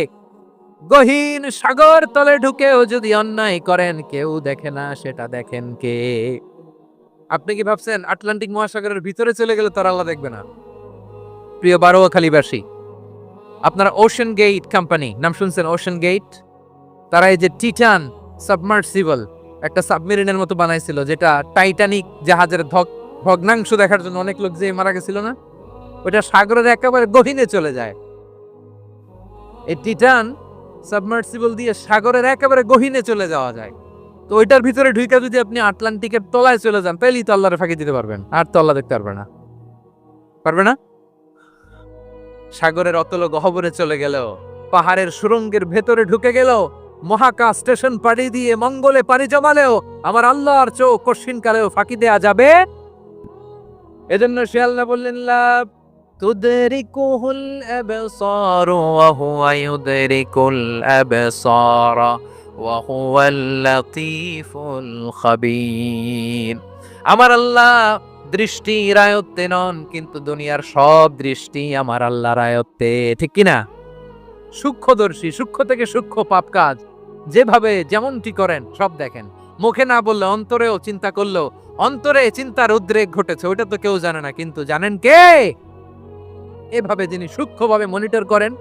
গহীন সাগর তলে ঢুকেও যদি অন্যায় করেন, কেউ দেখে না, সেটা দেখেন কে? আপনি কি ভাবছেন আটলান্টিক মহাসাগরের ভিতরে চলে গেলে তার আল্লাহ দেখবে না? প্রিয় বারোয়াখালীবাসী, আপনারা ওশান গেট কোম্পানি নাম শুনছেন? ওশান গেট, তারা এই যে টিটান সাবমার্সিবল একটা সাবমেরিনের মতো বানাইছিল, যেটা টাইটানিক জাহাজের ভগ্নাংশ দেখার জন্য অনেক লোক যে মারা গেছিল না, ওটা সাগরের একেবারে গহীনে চলে যায়। এই টিটান সাবমার্সিবল দিয়ে সাগরের একেবারে গহীনে চলে যাওয়া যায়। তো ওইটার ভিতরে ঢুকে যদি আপনি আটলান্টিকের তলায় চলে যান, তাহলেই তো আল্লাহরে ফাঁকি দিতে পারবেন, আর তো আল্লাহ দেখতে পারবে না। পারবে না? সাগরের অতল গহ্বরে চলে গেল, পাহাড়ের সুরঙ্গের ভেতরে ঢুকে গেল, মহাকাশ স্টেশন পাড়ি দিয়ে মঙ্গলে পাড়ি জমালেও আমার আল্লাহর চোখ কশ্চিনকালেও ফাঁকি দেয়া যাবে? এজন্য সে আল্লাহ বললেন, লা তুদরিকুহুল আবসার ওয়া হুয়া ইউদরিকুল আবসার ওয়া হুয়াল লাতীফুল খাবীর। আমার আল্লাহ দৃষ্টির আয়ত্তে নন, কিন্তু দুনিয়ার সব দৃষ্টি আমার আল্লাহর আয়ত্তে, ঠিক কিনা? সূক্ষ্মদর্শী, সূক্ষ্ম থেকে সূক্ষ্ম পাপ কাজ যেভাবে যেমনটি করেন সব দেখেন। মুখে না বললে অন্তরেও চিন্তা করলেও অন্তরে চিন্তার উদ্রেক ঘটেছে ওটা তো কেউ জানে না, কিন্তু জানেন কে? এভাবে যিনি সূক্ষ্মভাবে মনিটর করেন,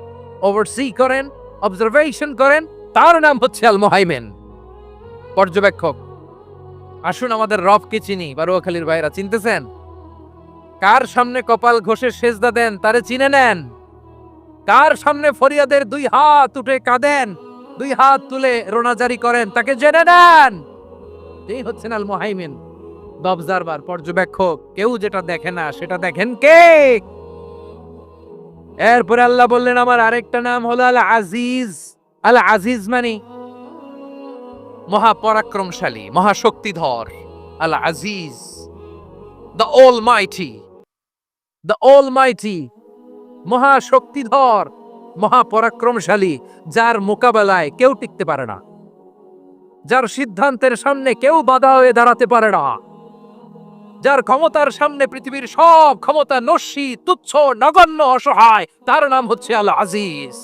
ওভারসি করেন, অবজারভেশন করেন, তার নাম হচ্ছে আল মুহাইমিন, পর্যবেক্ষক। আসুন আমাদের রবকে চিনি। বারুয়াখালীর ভাইরা চিনতেছেন? কার সামনে কপাল ঘষে সেজদা দেন তারে চিনে নেন। কার সামনে ফরিয়াদের দুই হাত উঠে কাঁদেন, দুই হাত তুলে রোনাজারি করেন, তাকে জেনে নেন। এই হচ্ছেন আল মুহাইমিন, দ্য অবজারভার, পর্যবেক্ষক। কেউ যেটা দেখে না সেটা দেখেন কে? এরপরে আল্লাহ বললেন আমার আরেকটা নাম হলো আল আজিজ। আল আজিজ মানে মহাপরাক্রমশালী, মহাশক্তিধর। আল আজিজ, দ্য অলমাইটি, দ্য অলমাইটি, মহাশক্তিধর, মহাপরাক্রমশালী, যার মোকাবেলায় কেউ টিকতে পারে না, যার সিদ্ধান্তের সামনে কেউ বাধা হয়ে দাঁড়াতে পারে না, যার ক্ষমতার সামনে পৃথিবীর সব ক্ষমতা নস্যি, তুচ্ছ, নগণ্য, অসহায়, তার নাম হচ্ছে আল আজিজ।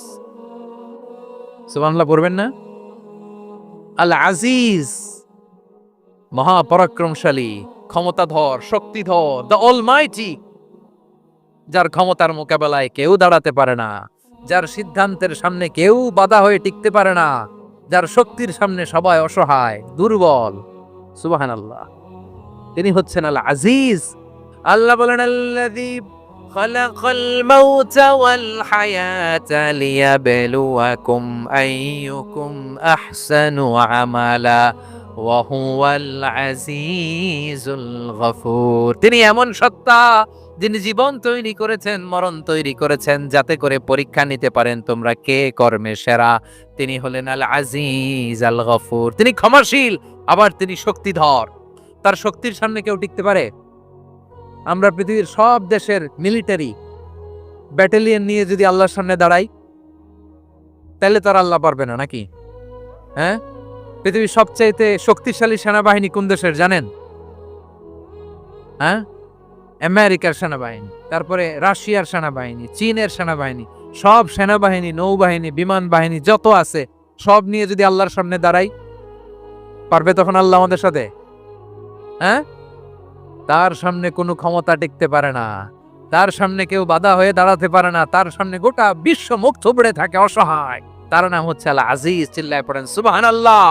সুবহানাল্লাহ পড়বেন না? আল আজিজ, মহাপরাক্রমশালী, ক্ষমতাধর, শক্তিধর, দ্য অলমাইটি, যার ক্ষমতার মোকাবেলায় কেউ দাঁড়াতে পারে না, যার সিদ্ধান্তের সামনে কেউ বাধা হয়ে টিকতে পারে না, যার শক্তির সামনে সবাই অসহায়, দুর্বল। সুবহানাল্লাহ, তিনি হচ্ছেন আল আজিজ। আল্লাহ বলেন আল্লাযী খালাকাল মাউতা ওয়াল হায়াতা লিয়াবলুয়াকুম আইয়ুকুম আহসানু আমালা ওয়া হুয়াল আজিজুল গফুর। তিনি এমন সত্তা যিনি জীবন তৈরি করেছেন, মরণ তৈরি করেছেন, যাতে করে পরীক্ষা নিতে পারেন তোমরা কে কর্মে সেরা। তিনি হলেন আল আজিজ আল গফুর। তিনি ক্ষমাশীল, আবার তিনি শক্তিধর। তার শক্তির সামনে কেউ টিকতে পারে? আমরা পৃথিবীর সব দেশের মিলিটারি ব্যাটালিয়ন নিয়ে যদি আল্লাহর সামনে দাঁড়াই, তাহলে তো আর আল্লাহ পারবে না নাকি? হ্যাঁ, পৃথিবীর সবচাইতে শক্তিশালী সেনাবাহিনী কোন দেশের জানেন? হ্যাঁ, আমেরিকার সেনাবাহিনী, তারপরে রাশিয়ার সেনাবাহিনী, চীনের সেনাবাহিনী, সব সেনাবাহিনী, নৌবাহিনী, বিমান বাহিনী যত আছে সব নিয়ে যদি আল্লাহর সামনে দাঁড়াই, পারবে তখন আল্লাহ আমাদের সাথে? হ্যাঁ, তার সামনে কোনো ক্ষমতা টিকতে পারে না, তার সামনে কেউ বাধা হয়ে দাঁড়াতে পারে না, তার সামনে গোটা বিশ্ব মুখ থুবড়ে থাকে অসহায়। তার নাম হচ্ছে আল আজিজ। চিল্লায় পড়েন সুবহানাল্লাহ।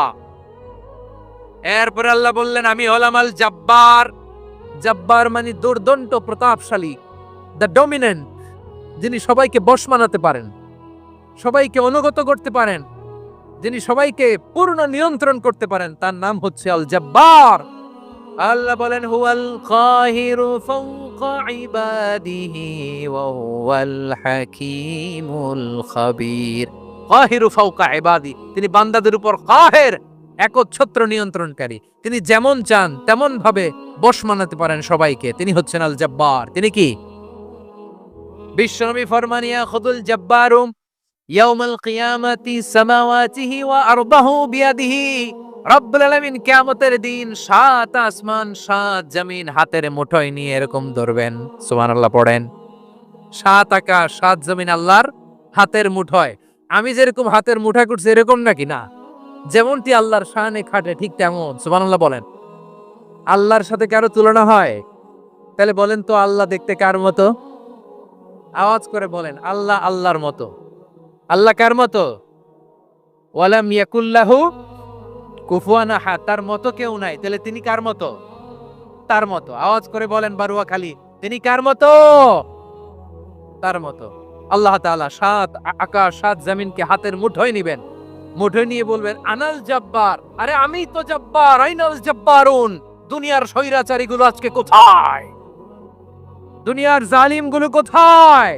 এরপরে আল্লাহ বললেন আমি হলাম আল জাব্বার। জাব্বার মানে দুর্দন্ত, প্রতাপশালী, দ্য ডমিনেন্ট, যিনি সবাইকে বশ মানাতে পারেন, সবাইকে অনুগত করতে পারেন, যিনি সবাইকে পূর্ণ নিয়ন্ত্রণ করতে পারেন, তার নাম হচ্ছে আল জাব্বার। আল্লাহ বলেন হুয়াল কাহিরু ফাওকা ইবাদিহি ওয়া হুয়াল হাকীমুল খাবীর। কাহিরু ফাওকা ইবাদি, তিনি বান্দাদের উপর কাহের, একচ্ছত্র নিয়ন্ত্রণকারী। তিনি যেমন চান তেমন ভাবে বশ মানাতে পারেন সবাইকে। তিনি হচ্ছেন আল জাব্বার। তিনি কি? বিশ্বনবী ফরমান ইয়াখুদুল জাব্বারু ইয়াউমাল কিয়ামাতি সামাওয়াতিহি ওয়া আরদাহু বিয়াদিহি। রব্বুল আলামিন কিয়ামতের দিন 7 আসমান 7 জমিন হাতের মুঠোয় নিয়ে এরকম ধরবেন। সুবহানাল্লাহ পড়েন। 7 আকাশ 7 জমিন আল্লাহর হাতের মুঠোয়। আমি যেরকম হাতের মুঠা করছি এরকম নাকি? না, যেমনটি আল্লাহর শানে খাটে ঠিক তেমন। সুবহানাল্লাহ বলেন। আল্লাহর সাথে কারো তুলনা হয়? তাহলে বলেন তো আল্লাহ দেখতে কার মতো? আওয়াজ করে বলেন আল্লাহ আল্লাহর মতো। আল্লাহ কার মতো? ওয়ালাম ইয়াকুল্লাহু কুফুয়ান আহাদ, তার মতো কেউ নাই। তাহলে তিনি কার মতো? তার মতো। আওয়াজ করে বলেন বারুয়াখালী, তিনি কার মতো? তার মতো। আল্লাহ তাআলা 7 আকাশ 7 জমিনকে হাতের মুঠোয় নিবেন, মুঠোয় নিয়ে বলবেন আনাল জাব্বার। আরে আমি তো জাব্বার, আইনাল জাব্বারুন। দুনিয়ার স্বৈরাচারীগুলো আজকে কোথায়? দুনিয়ার জালিমগুলো কোথায়?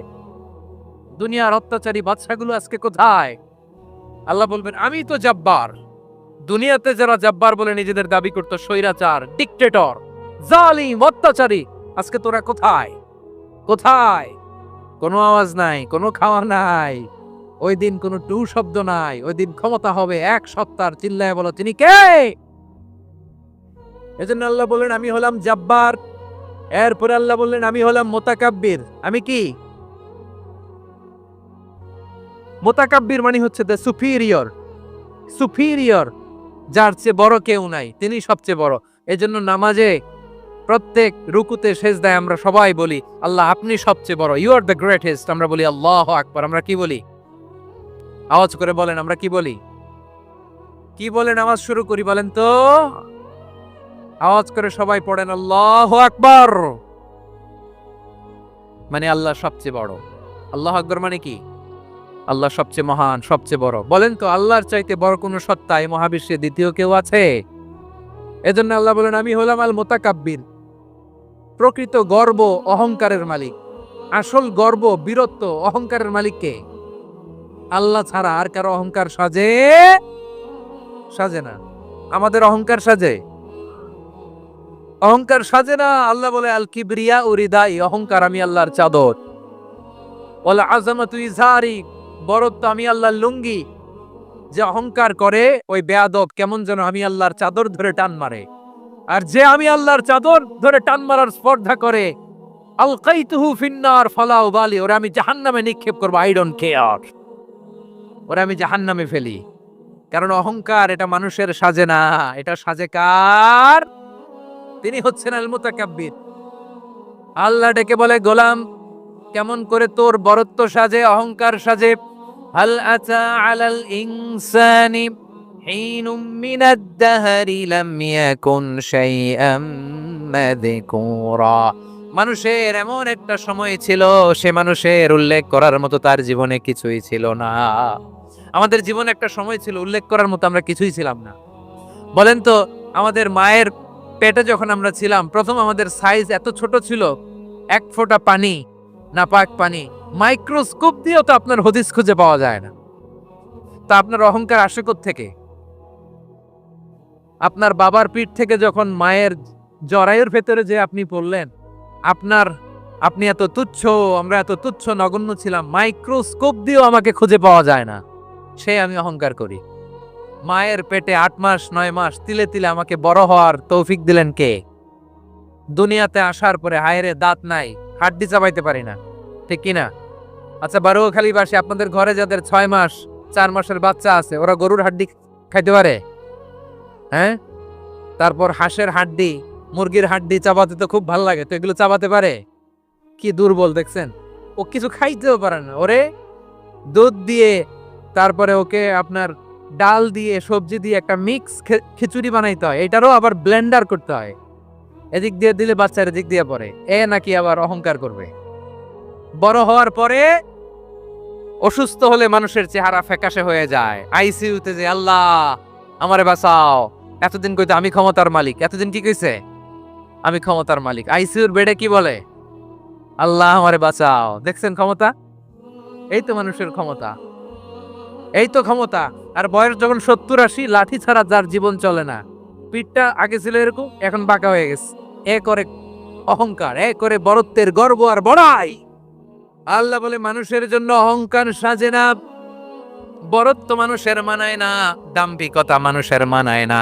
দুনিয়ার অত্যাচারী বাদশাগুলো আজকে কোথায়? আল্লাহ বলবেন আমি তো জাব্বার। দুনিয়াতে যারা জাব্বার বলে নিজেদের দাবি করতো, স্বৈরাচার, ডিক্টেটর, জালিম, অত্যাচারী, আজকে তোরা কোথায়? কোথায়? কোনো আওয়াজ নাই, কোনো খাওয়া নাই, ওই দিন কোনো টু শব্দ নাই। ওই দিন ক্ষমতা হবে এক সত্তার। চিল্লায় বলো তিনি কে? এজন্য আল্লাহ বলেন আমি হলাম জাব্বার। এরপরে আল্লাহ বললেন আমি হলাম মুতাকাব্বির। আমি কি? মুতাকাব্বির মানে হচ্ছে দ্য সুপিরিয়র, সুপিরিয়র, যার চেয়ে বড় কেউ নাই, তিনি সবচেয়ে বড়। এজন্য নামাজে প্রত্যেক রুকুতে সেজদায় আমরা সবাই বলি আল্লাহ আপনি সবচেয়ে বড়, ইউ আর দ্য গ্রেটেস্ট। আমরা বলি আল্লাহু আকবার। আমরা কি বলি? আওয়াজ করে বলেন, আমরা কি বলি? কি বলে নামাজ শুরু করি বলেন তো? আওয়াজ করে সবাই পড়েন আল্লাহু আকবার। মানে আল্লাহ সবচেয়ে বড়। আল্লাহু আকবার মানে কি? আল্লাহ সবচেয়ে মহান, সবচেয়ে বড়। বলেন তো আল্লাহর চাইতে বড় কোন সত্তা এই মহাবিশ্বে দ্বিতীয় কেউ আছে? এজন্য আল্লাহ বলেন আমি হলাম আল মুতাকাব্বির। প্রকৃত গর্ব অহংকারের মালিক। আসল গর্ব, বীরত্ব, অহংকারের মালিক কে? আল্লাহ ছাড়া আর কারো অহংকার সাজে? সাজে না। আমাদের অহংকার সাজে? অহংকার সাজে না। আল্লাহ বলে আল কিবরিয়া উরিদাই, অহংকার আমি আল্লাহর চাদর। ওয়াল আযামাতু ইজারি, বড়ত্ব আমি আল্লাহর লুঙ্গি। যে অহংকার করে ওই বেয়াদব কেমন যেন আমি আল্লাহর চাদর ধরে টান মারে। আর যে আমি আল্লাহর চাদর ধরে টান মারার স্পর্ধা করে আলকাইতুহু ফিন্নার ফালা উবালি, ওরা আমি জাহান্নামে নিক্ষেপ করব, আই ডোন্ট কেয়ার। ওরা আমি জাহান্নামে ফেলি। কারণ অহংকার এটা মানুষের সাজে না, এটা সাজে কার? তিনি হচ্ছেন আল মুতাকাব্বির। আল্লাহ ডেকে বলে গোলাম কেমন করে তোর বরত্ব সাজে, অহংকার সাজে? হাল আতা আলাল ইনসানি হিনুম মিনাদ দাহরি লাম ইয়াকুন শাইআম মাযকুরা। মানুষের এমন একটা সময় ছিল সে মানুষের উল্লেখ করার মতো তার জীবনে কিছুই ছিল না। আমাদের জীবনে একটা সময় ছিল উল্লেখ করার মতো আমরা কিছুই ছিলাম না। বলেন তো আমাদের মায়ের পেটে যখন আমরা ছিলাম প্রথম আমাদের সাইজ এত ছোট ছিল, এক ফোঁটা পানি, নাপাক পানি, মাইক্রোস্কোপ দিয়েও তো আপনার হদিস খুঁজে পাওয়া যায় না। তা আপনার অহংকার আসে থেকে? আপনার বাবার পিঠ থেকে যখন মায়ের জরায়ুর ভেতরে যে আপনি পড়লেন, আপনি এত তুচ্ছ, আমরা এত তুচ্ছ নগণ্য ছিলাম, মাইক্রোস্কোপ দিয়েও আমাকে খুঁজে পাওয়া যায় না, সে আমি অহংকার করি। মায়ের পেটে 8 মাস 9 মাস তিলে তিলে আমাকে বড় হওয়ার তৌফিক দিলেন কে? দুনিয়াতে আসার পরে হায়রে দাঁত নাই, হাড্ডি চাবাইতে পারি না, ঠিক কিনা? আচ্ছা বারুখালীবাসী আপনাদের ঘরে যাদের 6 মাস 4 মাসের বাচ্চা আছে ওরা গরুর হাড্ডি খাইতে পারে? হ্যাঁ? তারপর হাঁসের হাড্ডি, মুরগির হাড্ডি চাবাতে তো খুব ভালো লাগে, তো এগুলো চাবাতে পারে? কি দুর্বল দেখছেন, ও কিছু খাইতেও পারে না। ওরে দুধ দিয়ে তারপরে ওকে আপনার ডাল দিয়ে সবজি দিয়ে একটা মিক্স খিচুড়ি বানাইতে হয়, এটারও আবার ব্লেন্ডার করতে হয়। এদিক দিয়ে দিলে বাচ্চার এদিক দিয়ে পড়ে, এ নাকি আবার অহংকার করবে। বড় হওয়ার পরে অসুস্থ হলে মানুষের চেহারা ফ্যাকাশে হয়ে যায়, আইসিইউতে যে আল্লাহ আমারে বাঁচাও। এতদিন কইতো আমি ক্ষমতার মালিক, এতদিন কি কইছে? আমি ক্ষমতার মালিক। আইসিইউর বেডে কি বলে? আল্লাহ আমারে বাঁচাও। দেখছেন ক্ষমতা? এই তো মানুষের ক্ষমতা, এই তো ক্ষমতা। আর বয়স যখন 70-80, লাঠি ছাড়া যার জীবন চলে না। পিঠটা আগে ছিল এরকম, এখন বাঁকা হয়ে গেছে। এ করে অহংকার, এ করে বড়ত্বের গর্ব আর বড়াই। আল্লাহ বলে মানুষের জন্য অহংকার সাজে না, বড়ত্ব মানুষের মানায় না, দাম্ভিকতা মানুষের মানায় না,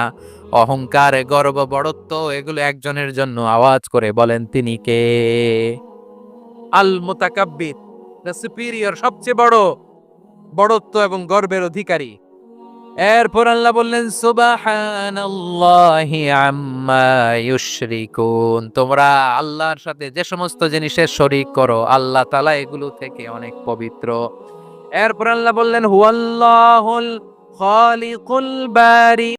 অহংকার গর্ব বড়ত্ব এগুলো একজনের জন্য। আওয়াজ করে বলেন তিনি কে? আল মুতাকাব্বির, দ্য সুপিরিয়র, সবচেয়ে বড়, বড়ত্ব এবং গর্বের অধিকারী। এরপর আল্লাহ বললেন সুবহানাল্লাহি আম্মা ইউশরিকুন, তোমরা আল্লাহর সাথে যে সমস্ত জিনিসের শরীক করো আল্লাহ তাআলা এগুলো থেকে অনেক পবিত্র। এরপর আল্লাহ বললেন হুয়াল্লাহুল খালিকুল বারি